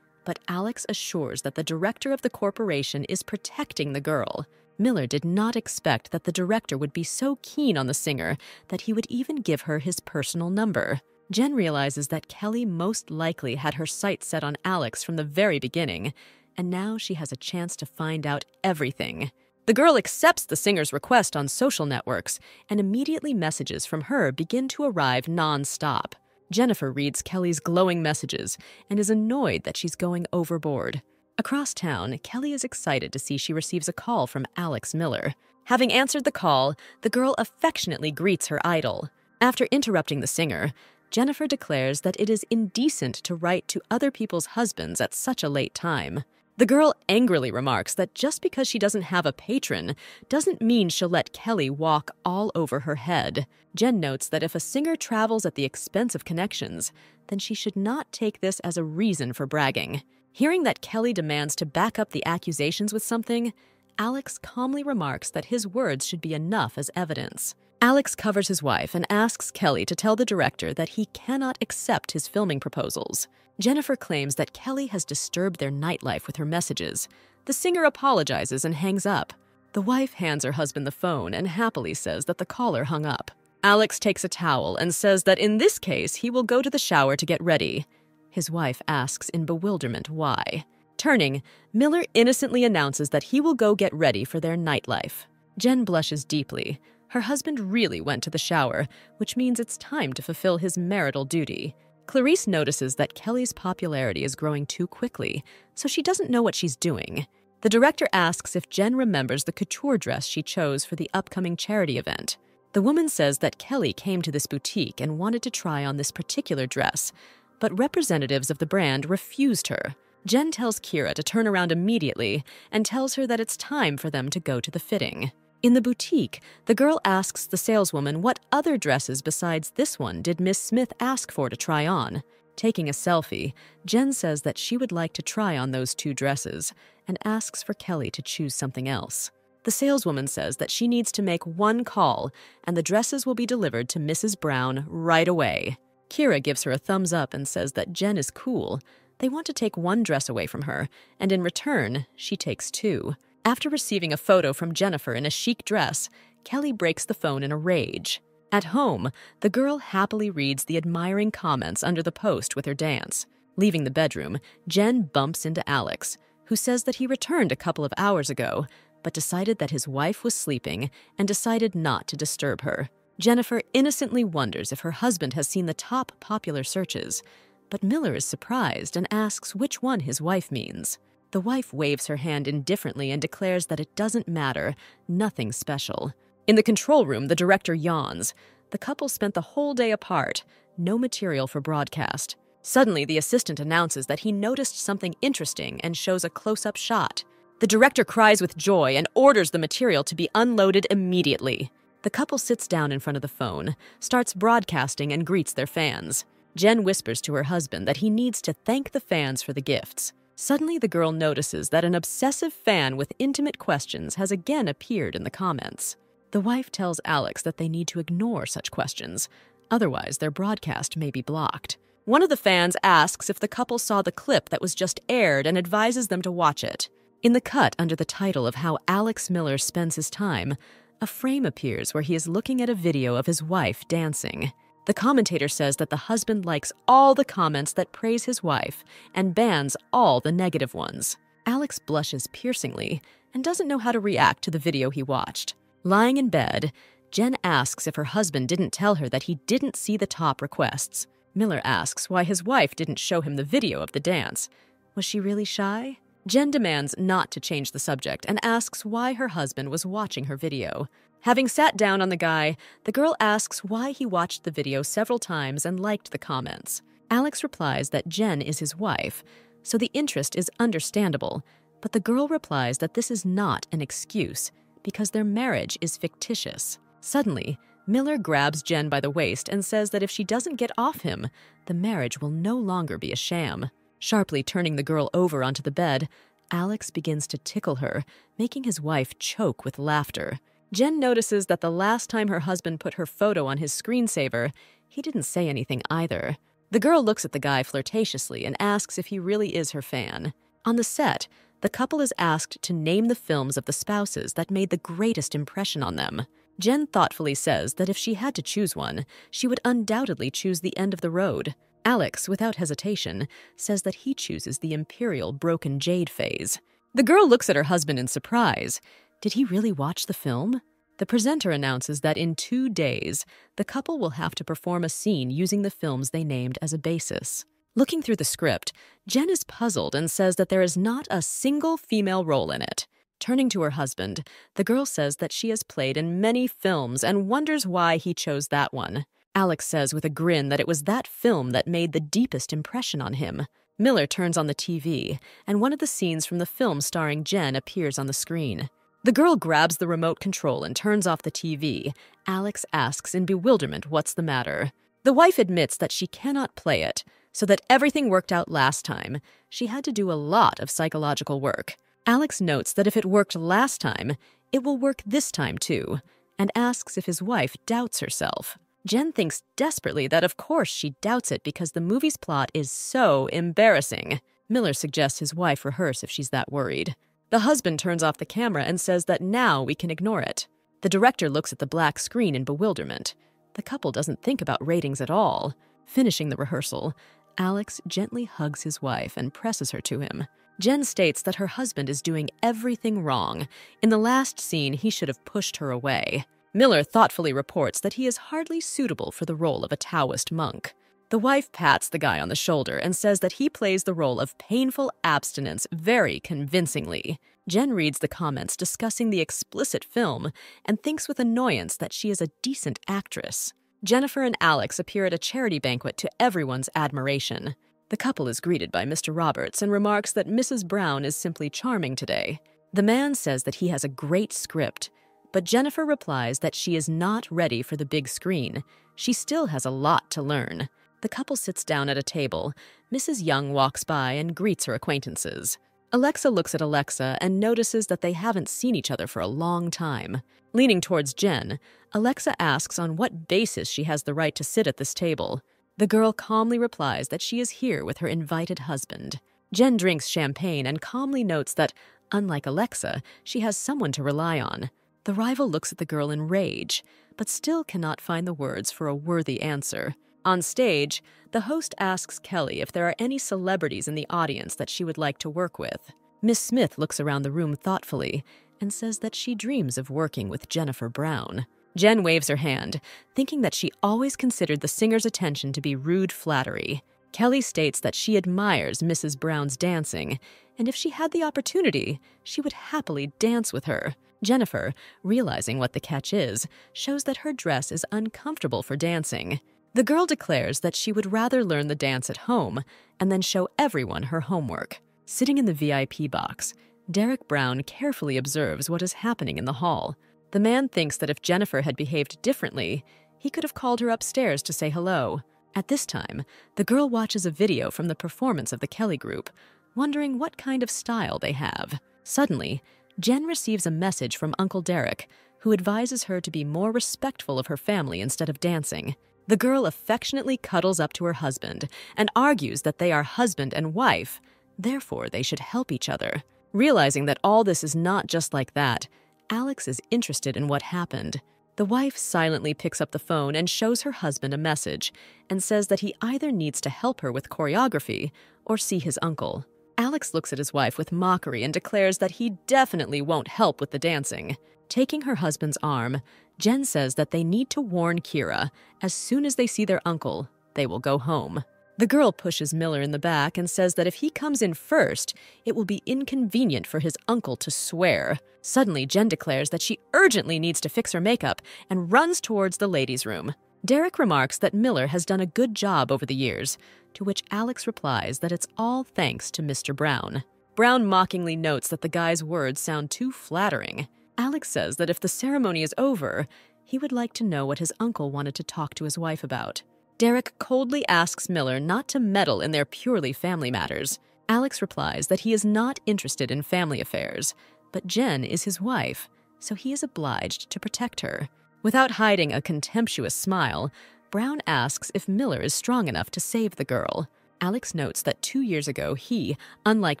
But Alex assures that the director of the corporation is protecting the girl. Miller did not expect that the director would be so keen on the singer that he would even give her his personal number. Jen realizes that Kelly most likely had her sights set on Alex from the very beginning, and now she has a chance to find out everything. The girl accepts the singer's request on social networks, and immediately messages from her begin to arrive non-stop. Jennifer reads Kelly's glowing messages and is annoyed that she's going overboard. Across town, Kelly is excited to see she receives a call from Alex Miller. Having answered the call, the girl affectionately greets her idol. After interrupting the singer, Jennifer declares that it is indecent to write to other people's husbands at such a late time. The girl angrily remarks that just because she doesn't have a patron doesn't mean she'll let Kelly walk all over her head. Jen notes that if a singer travels at the expense of connections, then she should not take this as a reason for bragging. Hearing that Kelly demands to back up the accusations with something, Alex calmly remarks that his words should be enough as evidence. Alex covers his wife and asks Kelly to tell the director that he cannot accept his filming proposals. Jennifer claims that Kelly has disturbed their nightlife with her messages. The singer apologizes and hangs up. The wife hands her husband the phone and happily says that the caller hung up. Alex takes a towel and says that in this case he will go to the shower to get ready. His wife asks in bewilderment why. Turning, Miller innocently announces that he will go get ready for their nightlife. Jen blushes deeply. Her husband really went to the shower, which means it's time to fulfill his marital duty. Clarice notices that Kelly's popularity is growing too quickly, so she doesn't know what she's doing. The director asks if Jen remembers the couture dress she chose for the upcoming charity event. The woman says that Kelly came to this boutique and wanted to try on this particular dress, but representatives of the brand refused her. Jen tells Kira to turn around immediately and tells her that it's time for them to go to the fitting. In the boutique, the girl asks the saleswoman what other dresses besides this one did Miss Smith ask for to try on. Taking a selfie, Jen says that she would like to try on those 2 dresses and asks for Kelly to choose something else. The saleswoman says that she needs to make one call and the dresses will be delivered to Mrs. Brown right away. Kira gives her a thumbs up and says that Jen is cool. They want to take 1 dress away from her, and in return, she takes 2. After receiving a photo from Jennifer in a chic dress, Kelly breaks the phone in a rage. At home, the girl happily reads the admiring comments under the post with her dance. Leaving the bedroom, Jen bumps into Alex, who says that he returned a couple of hours ago, but decided that his wife was sleeping and decided not to disturb her. Jennifer innocently wonders if her husband has seen the top popular searches, but Miller is surprised and asks which one his wife means. The wife waves her hand indifferently and declares that it doesn't matter, nothing special. In the control room, the director yawns. The couple spent the whole day apart, no material for broadcast. Suddenly, the assistant announces that he noticed something interesting and shows a close-up shot. The director cries with joy and orders the material to be unloaded immediately. The couple sits down in front of the phone, starts broadcasting, and greets their fans. Jen whispers to her husband that he needs to thank the fans for the gifts. Suddenly, the girl notices that an obsessive fan with intimate questions has again appeared in the comments. The wife tells Alex that they need to ignore such questions, otherwise their broadcast may be blocked. One of the fans asks if the couple saw the clip that was just aired and advises them to watch it. In the cut under the title of How Alex Miller Spends His Time, a frame appears where he is looking at a video of his wife dancing. The commentator says that the husband likes all the comments that praise his wife and bans all the negative ones. Alex blushes piercingly and doesn't know how to react to the video he watched. Lying in bed, Jen asks if her husband didn't tell her that he didn't see the top requests. Miller asks why his wife didn't show him the video of the dance. Was she really shy? Jen demands not to change the subject and asks why her husband was watching her video. Having sat down on the guy, the girl asks why he watched the video several times and liked the comments. Alex replies that Jen is his wife, so the interest is understandable, but the girl replies that this is not an excuse because their marriage is fictitious. Suddenly, Miller grabs Jen by the waist and says that if she doesn't get off him, the marriage will no longer be a sham. Sharply turning the girl over onto the bed, Alex begins to tickle her, making his wife choke with laughter. Jen notices that the last time her husband put her photo on his screensaver, he didn't say anything either. The girl looks at the guy flirtatiously and asks if he really is her fan. On the set, the couple is asked to name the films of the spouses that made the greatest impression on them. Jen thoughtfully says that if she had to choose one, she would undoubtedly choose The End of the Road. Alex, without hesitation, says that he chooses the Imperial Broken Jade phase. The girl looks at her husband in surprise. Did he really watch the film? The presenter announces that in 2 days, the couple will have to perform a scene using the films they named as a basis. Looking through the script, Jen is puzzled and says that there is not a single female role in it. Turning to her husband, the girl says that she has played in many films and wonders why he chose that one. Alex says with a grin that it was that film that made the deepest impression on him. Miller turns on the TV, and one of the scenes from the film starring Jen appears on the screen. The girl grabs the remote control and turns off the TV. Alex asks in bewilderment what's the matter. The wife admits that she cannot play it, so that everything worked out last time. She had to do a lot of psychological work. Alex notes that if it worked last time, it will work this time too, and asks if his wife doubts herself. Jen thinks desperately that of course she doubts it because the movie's plot is so embarrassing. Miller suggests his wife rehearse if she's that worried. The husband turns off the camera and says that now we can ignore it. The director looks at the black screen in bewilderment. The couple doesn't think about ratings at all. Finishing the rehearsal, Alex gently hugs his wife and presses her to him. Jen states that her husband is doing everything wrong. In the last scene, he should have pushed her away. Miller thoughtfully reports that he is hardly suitable for the role of a Taoist monk. The wife pats the guy on the shoulder and says that he plays the role of painful abstinence very convincingly. Jen reads the comments discussing the explicit film and thinks with annoyance that she is a decent actress. Jennifer and Alex appear at a charity banquet to everyone's admiration. The couple is greeted by Mr. Roberts and remarks that Mrs. Brown is simply charming today. The man says that he has a great script, but Jennifer replies that she is not ready for the big screen. She still has a lot to learn. The couple sits down at a table. Mrs. Young walks by and greets her acquaintances. Alexa looks at Alexa and notices that they haven't seen each other for a long time. Leaning towards Jen, Alexa asks on what basis she has the right to sit at this table. The girl calmly replies that she is here with her invited husband. Jen drinks champagne and calmly notes that, unlike Alexa, she has someone to rely on. The rival looks at the girl in rage, but still cannot find the words for a worthy answer. On stage, the host asks Kelly if there are any celebrities in the audience that she would like to work with. Miss Smith looks around the room thoughtfully and says that she dreams of working with Jennifer Brown. Jen waves her hand, thinking that she always considered the singer's attention to be rude flattery. Kelly states that she admires Mrs. Brown's dancing, and if she had the opportunity, she would happily dance with her. Jennifer, realizing what the catch is, shows that her dress is uncomfortable for dancing. The girl declares that she would rather learn the dance at home and then show everyone her homework. Sitting in the VIP box, Derek Brown carefully observes what is happening in the hall. The man thinks that if Jennifer had behaved differently, he could have called her upstairs to say hello. At this time, the girl watches a video from the performance of the Kelly group, wondering what kind of style they have. Suddenly, Jen receives a message from Uncle Derek, who advises her to be more respectful of her family instead of dancing. The girl affectionately cuddles up to her husband and argues that they are husband and wife, therefore they should help each other. Realizing that all this is not just like that, Alex is interested in what happened. The wife silently picks up the phone and shows her husband a message and says that he either needs to help her with choreography or see his uncle. Alex looks at his wife with mockery and declares that he definitely won't help with the dancing. Taking her husband's arm, Jen says that they need to warn Kira. As soon as they see their uncle, they will go home. The girl pushes Miller in the back and says that if he comes in first, it will be inconvenient for his uncle to swear. Suddenly, Jen declares that she urgently needs to fix her makeup and runs towards the ladies' room. Derek remarks that Miller has done a good job over the years, to which Alex replies that it's all thanks to Mr. Brown. Brown mockingly notes that the guy's words sound too flattering. Alex says that if the ceremony is over, he would like to know what his uncle wanted to talk to his wife about. Derek coldly asks Miller not to meddle in their purely family matters. Alex replies that he is not interested in family affairs, but Jen is his wife, so he is obliged to protect her. Without hiding a contemptuous smile, Brown asks if Miller is strong enough to save the girl. Alex notes that 2 years ago he, unlike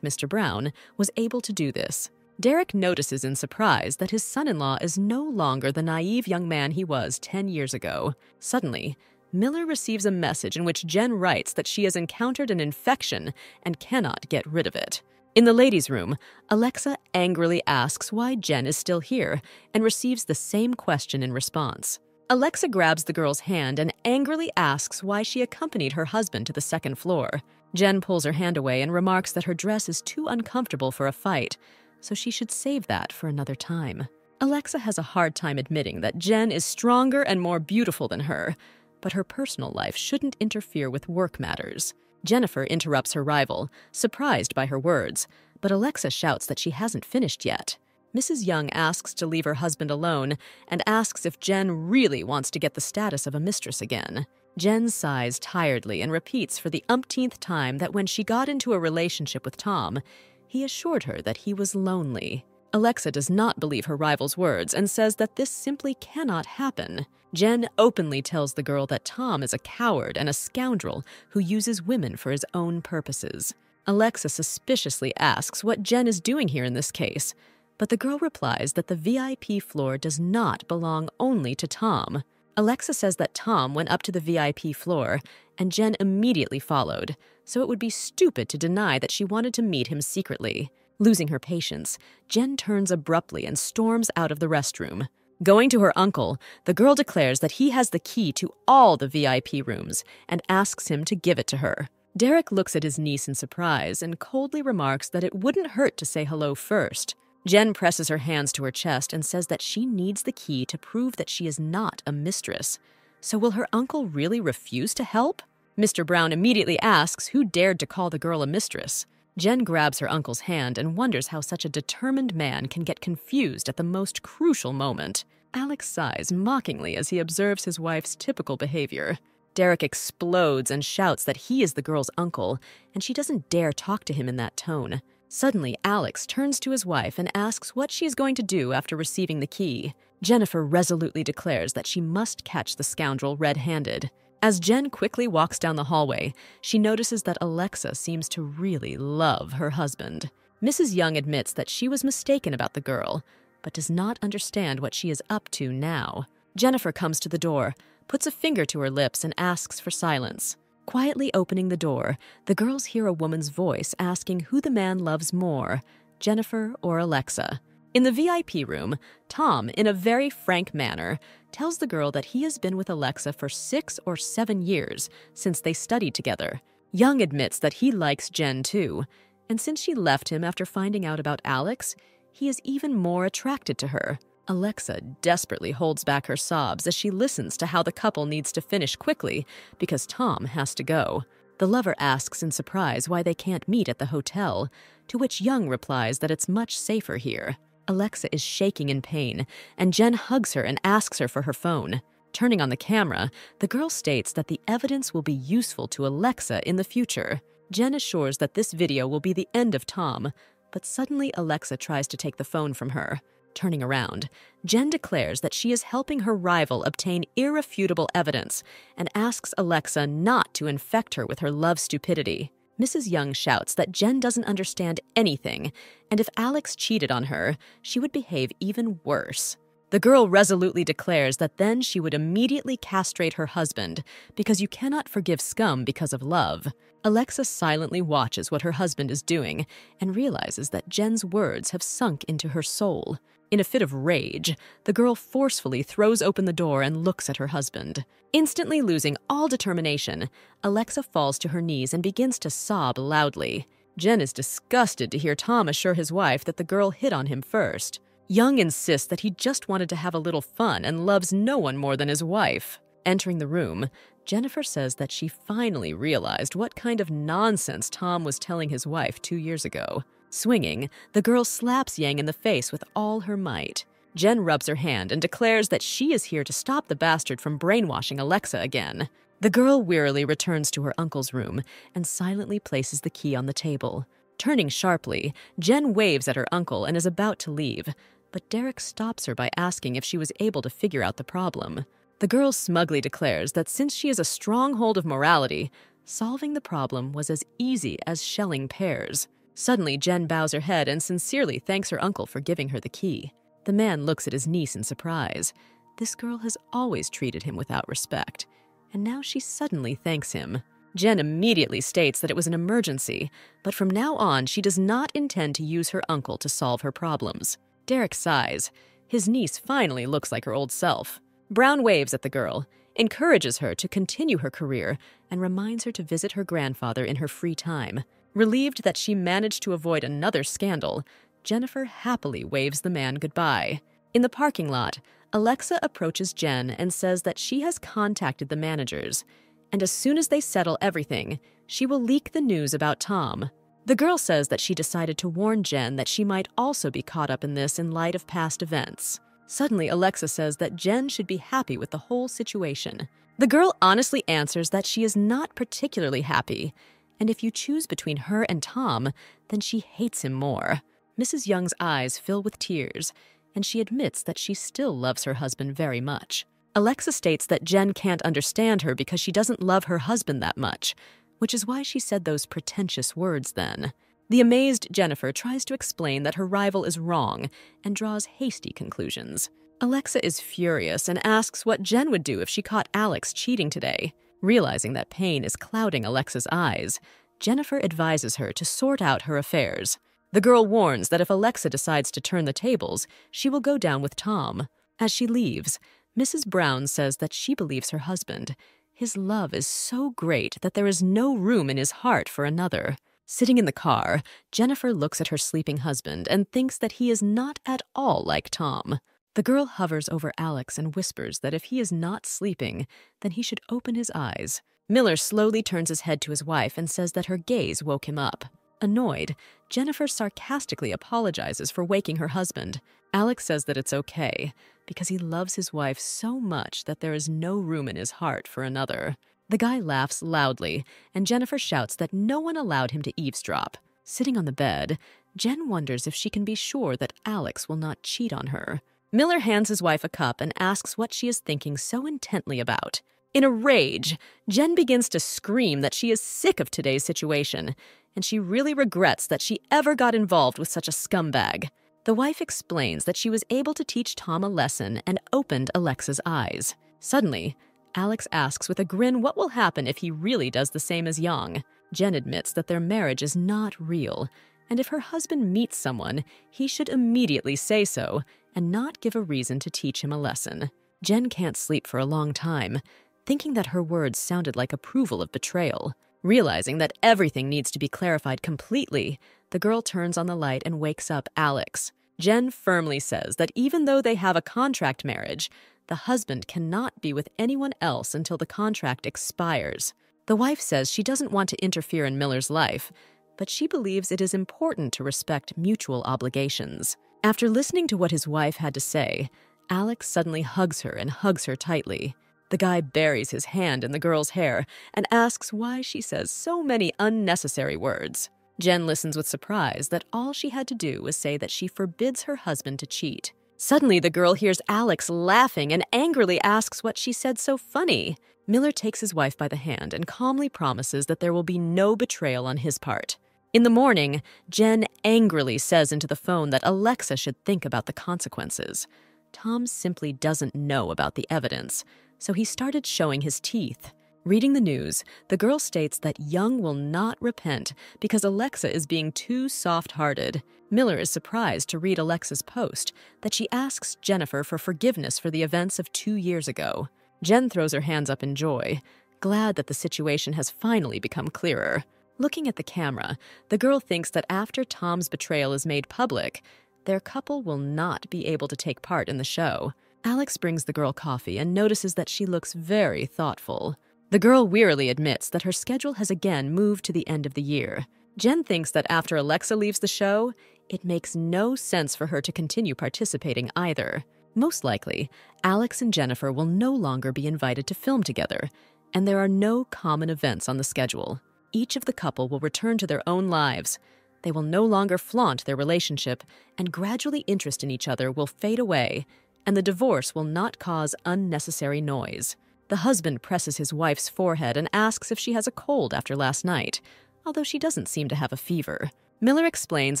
Mr. Brown, was able to do this. Derek notices in surprise that his son-in-law is no longer the naive young man he was 10 years ago. Suddenly, Miller receives a message in which Jen writes that she has encountered an infection and cannot get rid of it. In the ladies' room, Alexa angrily asks why Jen is still here and receives the same question in response. Alexa grabs the girl's hand and angrily asks why she accompanied her husband to the second floor. Jen pulls her hand away and remarks that her dress is too uncomfortable for a fight, so she should save that for another time. Alexa has a hard time admitting that Jen is stronger and more beautiful than her, but her personal life shouldn't interfere with work matters. Jennifer interrupts her rival, surprised by her words, but Alexa shouts that she hasn't finished yet. Mrs. Young asks to leave her husband alone and asks if Jen really wants to get the status of a mistress again. Jen sighs tiredly and repeats for the umpteenth time that when she got into a relationship with Tom, he assured her that he was lonely. Alexa does not believe her rival's words and says that this simply cannot happen. Jen openly tells the girl that Tom is a coward and a scoundrel who uses women for his own purposes. Alexa suspiciously asks what Jen is doing here in this case, but the girl replies that the VIP floor does not belong only to Tom. Alexa says that Tom went up to the VIP floor, and Jen immediately followed, so it would be stupid to deny that she wanted to meet him secretly. Losing her patience, Jen turns abruptly and storms out of the restroom. Going to her uncle, the girl declares that he has the key to all the VIP rooms and asks him to give it to her. Derek looks at his niece in surprise and coldly remarks that it wouldn't hurt to say hello first. Jen presses her hands to her chest and says that she needs the key to prove that she is not a mistress. So will her uncle really refuse to help? Mr. Brown immediately asks who dared to call the girl a mistress. Jen grabs her uncle's hand and wonders how such a determined man can get confused at the most crucial moment. Alex sighs mockingly as he observes his wife's typical behavior. Derek explodes and shouts that he is the girl's uncle, and she doesn't dare talk to him in that tone. Suddenly, Alex turns to his wife and asks what she is going to do after receiving the key. Jennifer resolutely declares that she must catch the scoundrel red-handed. As Jen quickly walks down the hallway, she notices that Alexa seems to really love her husband. Mrs. Young admits that she was mistaken about the girl, but does not understand what she is up to now. Jennifer comes to the door, puts a finger to her lips, and asks for silence. Quietly opening the door, the girls hear a woman's voice asking who the man loves more, Jennifer or Alexa. In the VIP room, Tom, in a very frank manner, tells the girl that he has been with Alexa for 6 or 7 years, since they studied together. Young admits that he likes Jen too, and since she left him after finding out about Alex, he is even more attracted to her. Alexa desperately holds back her sobs as she listens to how the couple needs to finish quickly because Tom has to go. The lover asks in surprise why they can't meet at the hotel, to which Young replies that it's much safer here. Alexa is shaking in pain, and Jen hugs her and asks her for her phone. Turning on the camera, the girl states that the evidence will be useful to Alexa in the future. Jen assures that this video will be the end of Tom, but suddenly Alexa tries to take the phone from her. Turning around, Jen declares that she is helping her rival obtain irrefutable evidence and asks Alexa not to infect her with her love stupidity. Mrs. Young shouts that Jen doesn't understand anything, and if Alex cheated on her, she would behave even worse. The girl resolutely declares that then she would immediately castrate her husband because you cannot forgive scum because of love. Alexa silently watches what her husband is doing and realizes that Jen's words have sunk into her soul. In a fit of rage, the girl forcefully throws open the door and looks at her husband. Instantly losing all determination, Alexa falls to her knees and begins to sob loudly. Jen is disgusted to hear Tom assure his wife that the girl hit on him first. Young insists that he just wanted to have a little fun and loves no one more than his wife. Entering the room, Jennifer says that she finally realized what kind of nonsense Tom was telling his wife 2 years ago. Swinging, the girl slaps Yang in the face with all her might. Jen rubs her hand and declares that she is here to stop the bastard from brainwashing Alexa again. The girl wearily returns to her uncle's room and silently places the key on the table. Turning sharply, Jen waves at her uncle and is about to leave, but Derek stops her by asking if she was able to figure out the problem. The girl smugly declares that since she is a stronghold of morality, solving the problem was as easy as shelling pears. Suddenly, Jen bows her head and sincerely thanks her uncle for giving her the key. The man looks at his niece in surprise. This girl has always treated him without respect, and now she suddenly thanks him. Jen immediately states that it was an emergency, but from now on, she does not intend to use her uncle to solve her problems. Derek sighs. His niece finally looks like her old self. Brown waves at the girl, encourages her to continue her career, and reminds her to visit her grandfather in her free time. Relieved that she managed to avoid another scandal, Jennifer happily waves the man goodbye. In the parking lot, Alexa approaches Jen and says that she has contacted the managers, and as soon as they settle everything, she will leak the news about Tom. The girl says that she decided to warn Jen that she might also be caught up in this in light of past events. Suddenly, Alexa says that Jen should be happy with the whole situation. The girl honestly answers that she is not particularly happy, and if you choose between her and Tom, then she hates him more. Mrs. Young's eyes fill with tears, and she admits that she still loves her husband very much. Alexa states that Jen can't understand her because she doesn't love her husband that much, which is why she said those pretentious words then. The amazed Jennifer tries to explain that her rival is wrong and draws hasty conclusions. Alexa is furious and asks what Jen would do if she caught Alex cheating today. Realizing that pain is clouding Alexa's eyes, Jennifer advises her to sort out her affairs. The girl warns that if Alexa decides to turn the tables, she will go down with Tom. As she leaves, Mrs. Brown says that she believes her husband. His love is so great that there is no room in his heart for another. Sitting in the car, Jennifer looks at her sleeping husband and thinks that he is not at all like Tom. The girl hovers over Alex and whispers that if he is not sleeping, then he should open his eyes. Miller slowly turns his head to his wife and says that her gaze woke him up. Annoyed, Jennifer sarcastically apologizes for waking her husband. Alex says that it's okay, because he loves his wife so much that there is no room in his heart for another. The guy laughs loudly, and Jennifer shouts that no one allowed him to eavesdrop. Sitting on the bed, Jen wonders if she can be sure that Alex will not cheat on her. Miller hands his wife a cup and asks what she is thinking so intently about. In a rage, Jen begins to scream that she is sick of today's situation, and she really regrets that she ever got involved with such a scumbag. The wife explains that she was able to teach Tom a lesson and opened Alexa's eyes. Suddenly, Alex asks with a grin what will happen if he really does the same as Young. Jen admits that their marriage is not real, and if her husband meets someone, he should immediately say so and not give a reason to teach him a lesson. Jen can't sleep for a long time, thinking that her words sounded like approval of betrayal. Realizing that everything needs to be clarified completely, the girl turns on the light and wakes up Alex. Jen firmly says that even though they have a contract marriage, the husband cannot be with anyone else until the contract expires. The wife says she doesn't want to interfere in Miller's life, but she believes it is important to respect mutual obligations. After listening to what his wife had to say, Alex suddenly hugs her and hugs her tightly. The guy buries his hand in the girl's hair and asks why she says so many unnecessary words. Jen listens with surprise that all she had to do was say that she forbids her husband to cheat. Suddenly, the girl hears Alex laughing and angrily asks what she said so funny. Miller takes his wife by the hand and calmly promises that there will be no betrayal on his part. In the morning, Jen angrily says into the phone that Alexa should think about the consequences. Tom simply doesn't know about the evidence, so he started showing his teeth. Reading the news, the girl states that Young will not repent because Alexa is being too soft-hearted. Miller is surprised to read Alexa's post that she asks Jennifer for forgiveness for the events of 2 years ago. Jen throws her hands up in joy, glad that the situation has finally become clearer. Looking at the camera, the girl thinks that after Tom's betrayal is made public, their couple will not be able to take part in the show. Alex brings the girl coffee and notices that she looks very thoughtful. The girl wearily admits that her schedule has again moved to the end of the year. Jen thinks that after Alexa leaves the show, it makes no sense for her to continue participating either. Most likely, Alex and Jennifer will no longer be invited to film together, and there are no common events on the schedule. Each of the couple will return to their own lives. They will no longer flaunt their relationship, and gradually interest in each other will fade away, and the divorce will not cause unnecessary noise. The husband presses his wife's forehead and asks if she has a cold after last night, although she doesn't seem to have a fever. Miller explains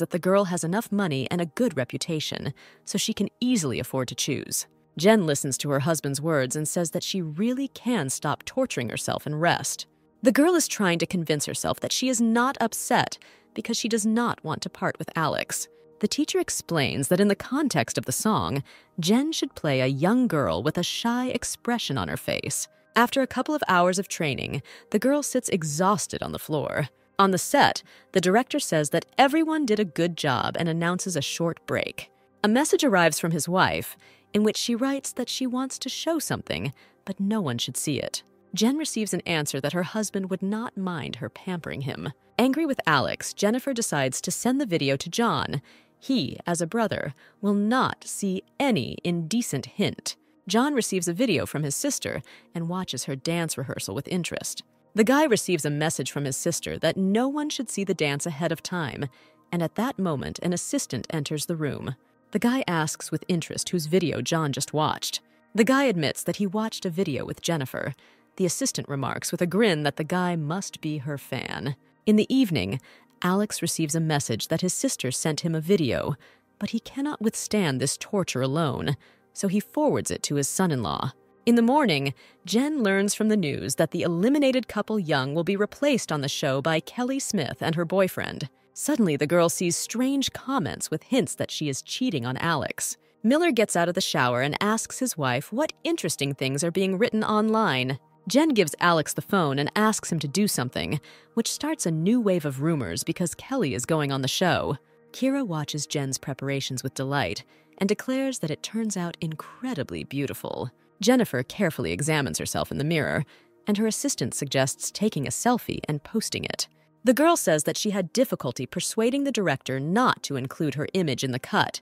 that the girl has enough money and a good reputation, so she can easily afford to choose. Jen listens to her husband's words and says that she really can stop torturing herself and rest. The girl is trying to convince herself that she is not upset because she does not want to part with Alex. The teacher explains that in the context of the song, Jen should play a young girl with a shy expression on her face. After a couple of hours of training, the girl sits exhausted on the floor. On the set, the director says that everyone did a good job and announces a short break. A message arrives from his wife, in which she writes that she wants to show something, but no one should see it. Jen receives an answer that her husband would not mind her pampering him. Angry with Alex, Jennifer decides to send the video to John. He, as a brother, will not see any indecent hint. John receives a video from his sister and watches her dance rehearsal with interest. The guy receives a message from his sister that no one should see the dance ahead of time, and at that moment, an assistant enters the room. The guy asks with interest whose video John just watched. The guy admits that he watched a video with Jennifer. The assistant remarks with a grin that the guy must be her fan. In the evening, Alex receives a message that his sister sent him a video, but he cannot withstand this torture alone, so he forwards it to his son-in-law. In the morning, Jen learns from the news that the eliminated couple Young will be replaced on the show by Kelly Smith and her boyfriend. Suddenly, the girl sees strange comments with hints that she is cheating on Alex. Miller gets out of the shower and asks his wife what interesting things are being written online. Jen gives Alex the phone and asks him to do something, which starts a new wave of rumors because Kelly is going on the show. Kira watches Jen's preparations with delight and declares that it turns out incredibly beautiful. Jennifer carefully examines herself in the mirror, and her assistant suggests taking a selfie and posting it. The girl says that she had difficulty persuading the director not to include her image in the cut,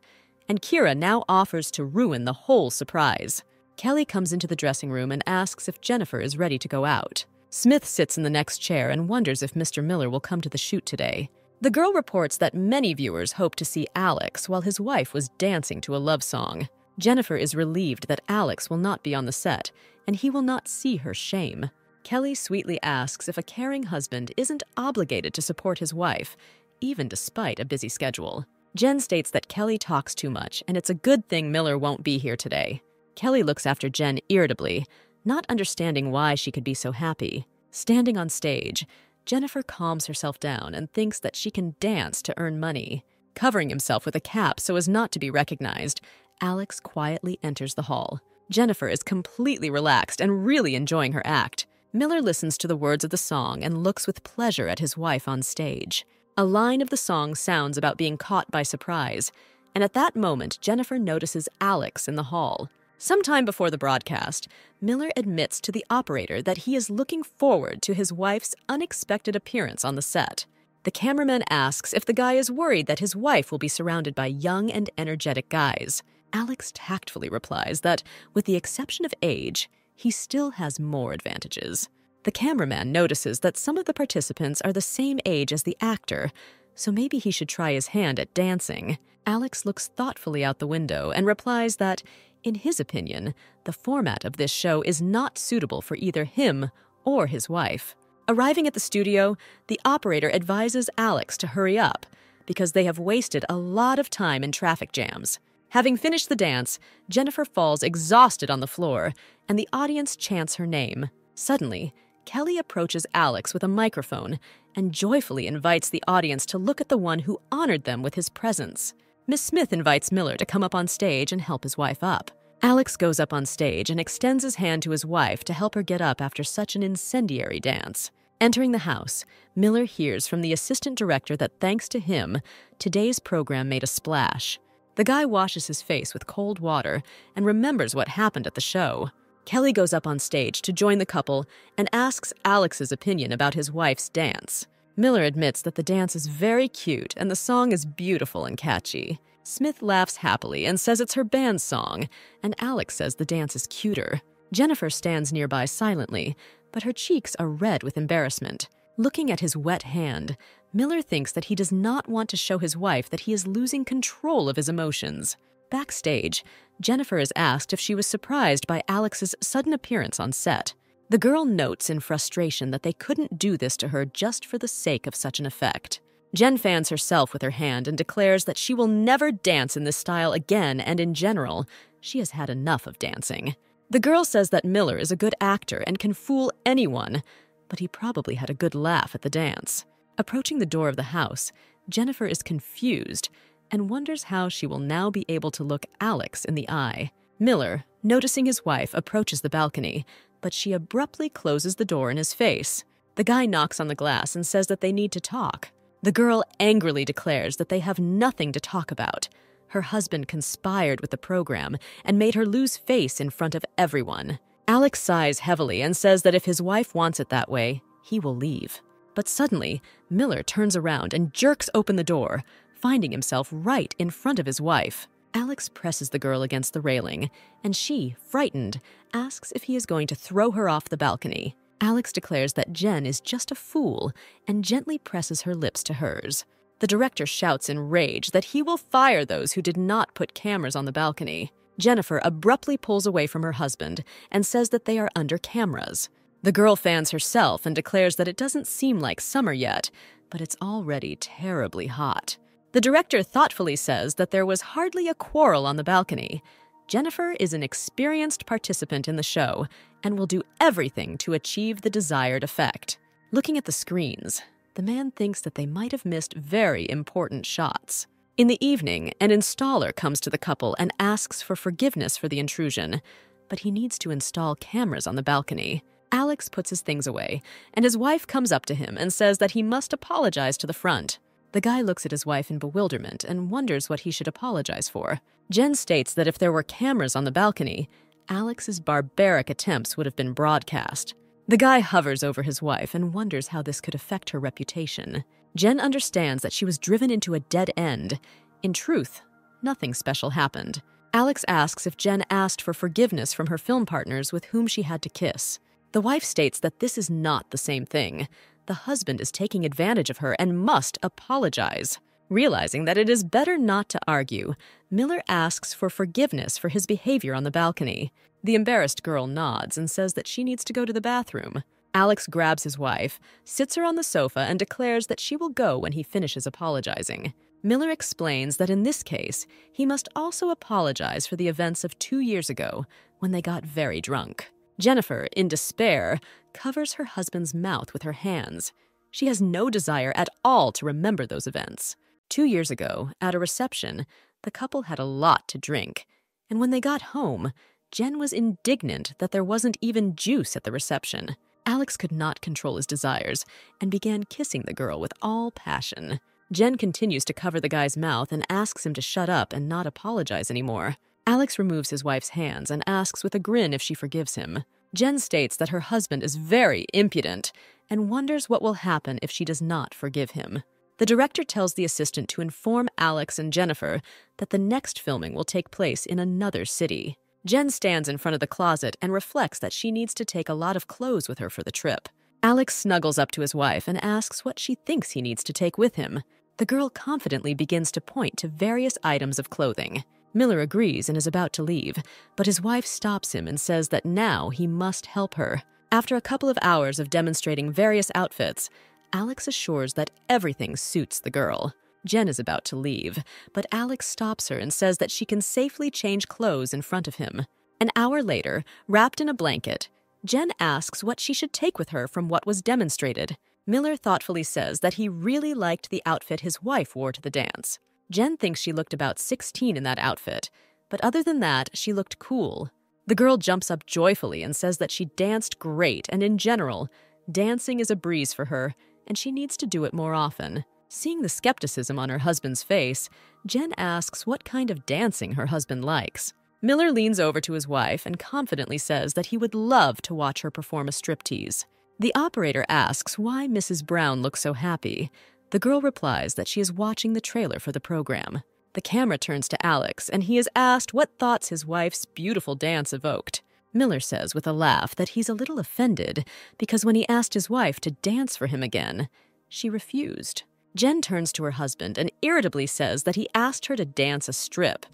and Kira now offers to ruin the whole surprise. Kelly comes into the dressing room and asks if Jennifer is ready to go out. Smith sits in the next chair and wonders if Mr. Miller will come to the shoot today. The girl reports that many viewers hope to see Alex while his wife was dancing to a love song. Jennifer is relieved that Alex will not be on the set, and he will not see her shame. Kelly sweetly asks if a caring husband isn't obligated to support his wife, even despite a busy schedule. Jen states that Kelly talks too much, and it's a good thing Miller won't be here today. Kelly looks after Jen irritably, not understanding why she could be so happy. Standing on stage, Jennifer calms herself down and thinks that she can dance to earn money. Covering himself with a cap so as not to be recognized, Alex quietly enters the hall. Jennifer is completely relaxed and really enjoying her act. Miller listens to the words of the song and looks with pleasure at his wife on stage. A line of the song sounds about being caught by surprise, and at that moment, Jennifer notices Alex in the hall. Sometime before the broadcast, Miller admits to the operator that he is looking forward to his wife's unexpected appearance on the set. The cameraman asks if the guy is worried that his wife will be surrounded by young and energetic guys. Alex tactfully replies that, with the exception of age, he still has more advantages. The cameraman notices that some of the participants are the same age as the actor, so maybe he should try his hand at dancing. Alex looks thoughtfully out the window and replies that, in his opinion, the format of this show is not suitable for either him or his wife. Arriving at the studio, the operator advises Alex to hurry up because they have wasted a lot of time in traffic jams. Having finished the dance, Jennifer falls exhausted on the floor, and the audience chants her name. Suddenly, Kelly approaches Alex with a microphone and joyfully invites the audience to look at the one who honored them with his presence. Miss Smith invites Miller to come up on stage and help his wife up. Alex goes up on stage and extends his hand to his wife to help her get up after such an incendiary dance. Entering the house, Miller hears from the assistant director that thanks to him, today's program made a splash. The guy washes his face with cold water and remembers what happened at the show. Kelly goes up on stage to join the couple and asks Alex's opinion about his wife's dance. Miller admits that the dance is very cute and the song is beautiful and catchy. Smith laughs happily and says it's her band's song, and Alex says the dance is cuter. Jennifer stands nearby silently, but her cheeks are red with embarrassment. Looking at his wet hand, Miller thinks that he does not want to show his wife that he is losing control of his emotions. Backstage, Jennifer is asked if she was surprised by Alex's sudden appearance on set. The girl notes in frustration that they couldn't do this to her just for the sake of such an effect. Jen fans herself with her hand and declares that she will never dance in this style again, and in general, she has had enough of dancing. The girl says that Miller is a good actor and can fool anyone, but he probably had a good laugh at the dance. Approaching the door of the house, Jennifer is confused and wonders how she will now be able to look Alex in the eye. Miller, noticing his wife, approaches the balcony, but she abruptly closes the door in his face. The guy knocks on the glass and says that they need to talk. The girl angrily declares that they have nothing to talk about. Her husband conspired with the program and made her lose face in front of everyone. Alex sighs heavily and says that if his wife wants it that way, he will leave. But suddenly, Miller turns around and jerks open the door, finding himself right in front of his wife. Alex presses the girl against the railing, and she, frightened, asks if he is going to throw her off the balcony. Alex declares that Jen is just a fool and gently presses her lips to hers. The director shouts in rage that he will fire those who did not put cameras on the balcony. Jennifer abruptly pulls away from her husband and says that they are under cameras. The girl fans herself and declares that it doesn't seem like summer yet, but it's already terribly hot. The director thoughtfully says that there was hardly a quarrel on the balcony. Jennifer is an experienced participant in the show and will do everything to achieve the desired effect. Looking at the screens, the man thinks that they might have missed very important shots. In the evening, an installer comes to the couple and asks for forgiveness for the intrusion, but he needs to install cameras on the balcony. Alex puts his things away, and his wife comes up to him and says that he must apologize to the front. The guy looks at his wife in bewilderment and wonders what he should apologize for. Jen states that if there were cameras on the balcony, Alex's barbaric attempts would have been broadcast. The guy hovers over his wife and wonders how this could affect her reputation. Jen understands that she was driven into a dead end. In truth, nothing special happened. Alex asks if Jen asked for forgiveness from her film partners with whom she had to kiss. The wife states that this is not the same thing. The husband is taking advantage of her and must apologize. Realizing that it is better not to argue, Miller asks for forgiveness for his behavior on the balcony. The embarrassed girl nods and says that she needs to go to the bathroom. Alex grabs his wife, sits her on the sofa, and declares that she will go when he finishes apologizing. Miller explains that in this case, he must also apologize for the events of 2 years ago when they got very drunk. Jennifer, in despair, covers her husband's mouth with her hands. She has no desire at all to remember those events. 2 years ago, at a reception, the couple had a lot to drink, and when they got home, Jen was indignant that there wasn't even juice at the reception. Alex could not control his desires and began kissing the girl with all passion. Jen continues to cover the guy's mouth and asks him to shut up and not apologize anymore. Alex removes his wife's hands and asks with a grin if she forgives him. Jen states that her husband is very impudent and wonders what will happen if she does not forgive him. The director tells the assistant to inform Alex and Jennifer that the next filming will take place in another city. Jen stands in front of the closet and reflects that she needs to take a lot of clothes with her for the trip. Alex snuggles up to his wife and asks what she thinks he needs to take with him. The girl confidently begins to point to various items of clothing. Miller agrees and is about to leave, but his wife stops him and says that now he must help her. After a couple of hours of demonstrating various outfits, Alex assures that everything suits the girl. Jen is about to leave, but Alex stops her and says that she can safely change clothes in front of him. An hour later, wrapped in a blanket, Jen asks what she should take with her from what was demonstrated. Miller thoughtfully says that he really liked the outfit his wife wore to the dance. Jen thinks she looked about 16 in that outfit, but other than that, she looked cool. The girl jumps up joyfully and says that she danced great, and in general, dancing is a breeze for her, and she needs to do it more often. Seeing the skepticism on her husband's face, Jen asks what kind of dancing her husband likes. Miller leans over to his wife and confidently says that he would love to watch her perform a striptease. The operator asks why Mrs. Brown looks so happy. The girl replies that she is watching the trailer for the program. The camera turns to Alex, and he is asked what thoughts his wife's beautiful dance evoked. Miller says with a laugh that he's a little offended because when he asked his wife to dance for him again, she refused. Jen turns to her husband and irritably says that he asked her to dance a strip,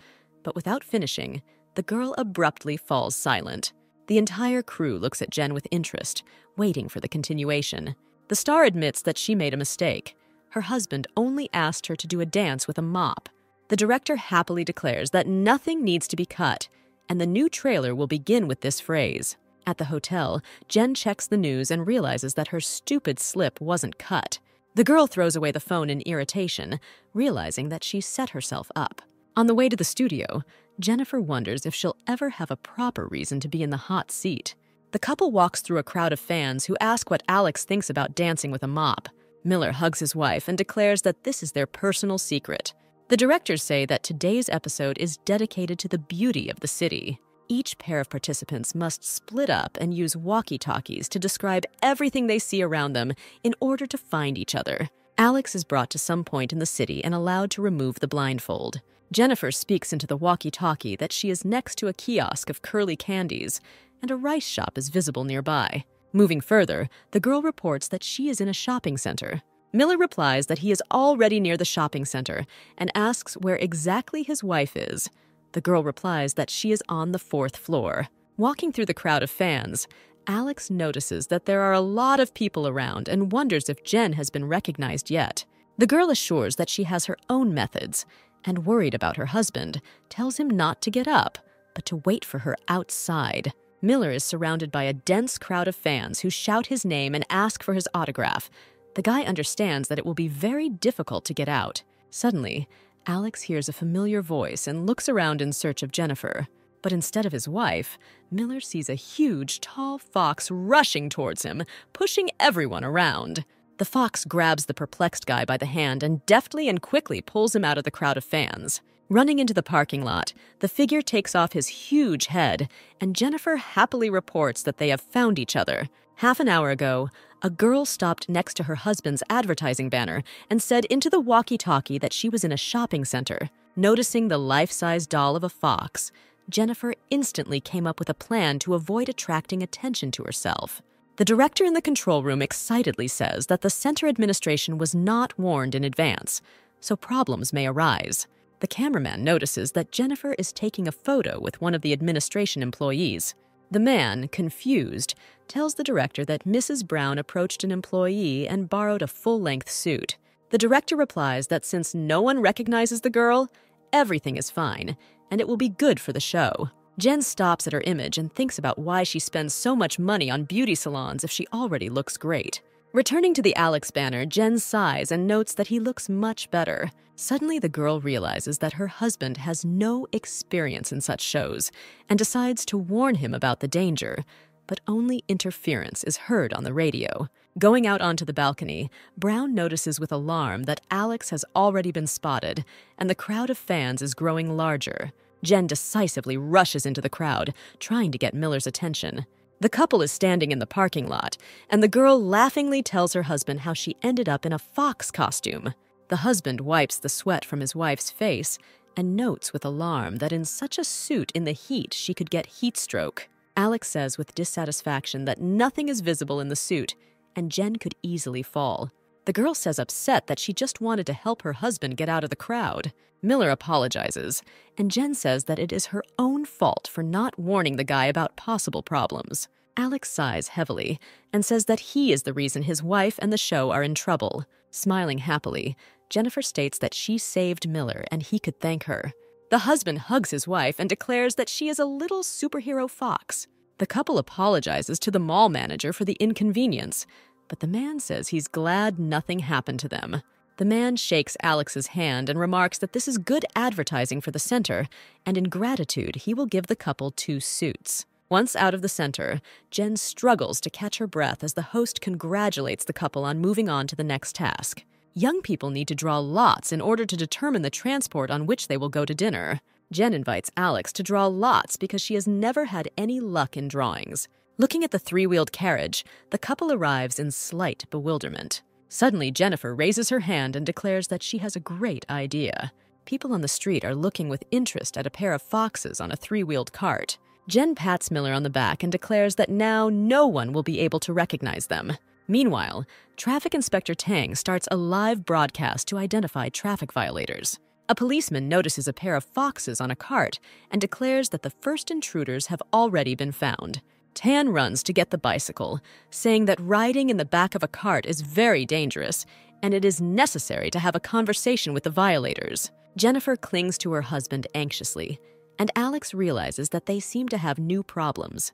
but without finishing, the girl abruptly falls silent. The entire crew looks at Jen with interest, waiting for the continuation. The star admits that she made a mistake. Her husband only asked her to do a dance with a mop. The director happily declares that nothing needs to be cut, and the new trailer will begin with this phrase. At the hotel, Jen checks the news and realizes that her stupid slip wasn't cut. The girl throws away the phone in irritation, realizing that she set herself up. On the way to the studio, Jennifer wonders if she'll ever have a proper reason to be in the hot seat. The couple walks through a crowd of fans who ask what Alex thinks about dancing with a mop. Miller hugs his wife and declares that this is their personal secret. The directors say that today's episode is dedicated to the beauty of the city. Each pair of participants must split up and use walkie-talkies to describe everything they see around them in order to find each other. Alex is brought to some point in the city and allowed to remove the blindfold. Jennifer speaks into the walkie-talkie that she is next to a kiosk of curly candies, and a rice shop is visible nearby. Moving further, the girl reports that she is in a shopping center. Miller replies that he is already near the shopping center and asks where exactly his wife is. The girl replies that she is on the 4th floor. Walking through the crowd of fans, Alex notices that there are a lot of people around and wonders if Jen has been recognized yet. The girl assures that she has her own methods and, worried about her husband, tells him not to get up, but to wait for her outside. Miller is surrounded by a dense crowd of fans who shout his name and ask for his autograph. The guy understands that it will be very difficult to get out. Suddenly, Alex hears a familiar voice and looks around in search of Jennifer. But instead of his wife, Miller sees a huge, tall fox rushing towards him, pushing everyone around. The fox grabs the perplexed guy by the hand and deftly and quickly pulls him out of the crowd of fans. Running into the parking lot, the figure takes off his huge head, and Jennifer happily reports that they have found each other. Half an hour ago, a girl stopped next to her husband's advertising banner and said into the walkie-talkie that she was in a shopping center. Noticing the life-size doll of a fox, Jennifer instantly came up with a plan to avoid attracting attention to herself. The director in the control room excitedly says that the center administration was not warned in advance, so problems may arise. The cameraman notices that Jennifer is taking a photo with one of the administration employees. The man, confused, tells the director that Mrs. Brown approached an employee and borrowed a full-length suit. The director replies that since no one recognizes the girl, everything is fine, and it will be good for the show. Jen stops at her image and thinks about why she spends so much money on beauty salons if she already looks great. Returning to the Alex banner, Jen sighs and notes that he looks much better. Suddenly, the girl realizes that her husband has no experience in such shows and decides to warn him about the danger, but only interference is heard on the radio. Going out onto the balcony, Brown notices with alarm that Alex has already been spotted and the crowd of fans is growing larger. Jen decisively rushes into the crowd, trying to get Miller's attention. The couple is standing in the parking lot, and the girl laughingly tells her husband how she ended up in a fox costume. The husband wipes the sweat from his wife's face and notes with alarm that in such a suit in the heat she could get heat stroke. Alex says with dissatisfaction that nothing is visible in the suit, and Jen could easily fall. The girl says upset that she just wanted to help her husband get out of the crowd. Miller apologizes, and Jen says that it is her own fault for not warning the guy about possible problems. Alex sighs heavily and says that he is the reason his wife and the show are in trouble. Smiling happily, Jennifer states that she saved Miller and he could thank her. The husband hugs his wife and declares that she is a little superhero fox. The couple apologizes to the mall manager for the inconvenience, but the man says he's glad nothing happened to them. The man shakes Alex's hand and remarks that this is good advertising for the center, and in gratitude, he will give the couple 2 suits. Once out of the center, Jen struggles to catch her breath as the host congratulates the couple on moving on to the next task. Young people need to draw lots in order to determine the transport on which they will go to dinner. Jen invites Alex to draw lots because she has never had any luck in drawings. Looking at the 3-wheeled carriage, the couple arrives in slight bewilderment. Suddenly, Jennifer raises her hand and declares that she has a great idea. People on the street are looking with interest at a pair of foxes on a 3-wheeled cart. Jen pats Miller on the back and declares that now no one will be able to recognize them. Meanwhile, Traffic Inspector Tang starts a live broadcast to identify traffic violators. A policeman notices a pair of foxes on a cart and declares that the first intruders have already been found. Tan runs to get the bicycle, saying that riding in the back of a cart is very dangerous and it is necessary to have a conversation with the violators. Jennifer clings to her husband anxiously, and Alex realizes that they seem to have new problems.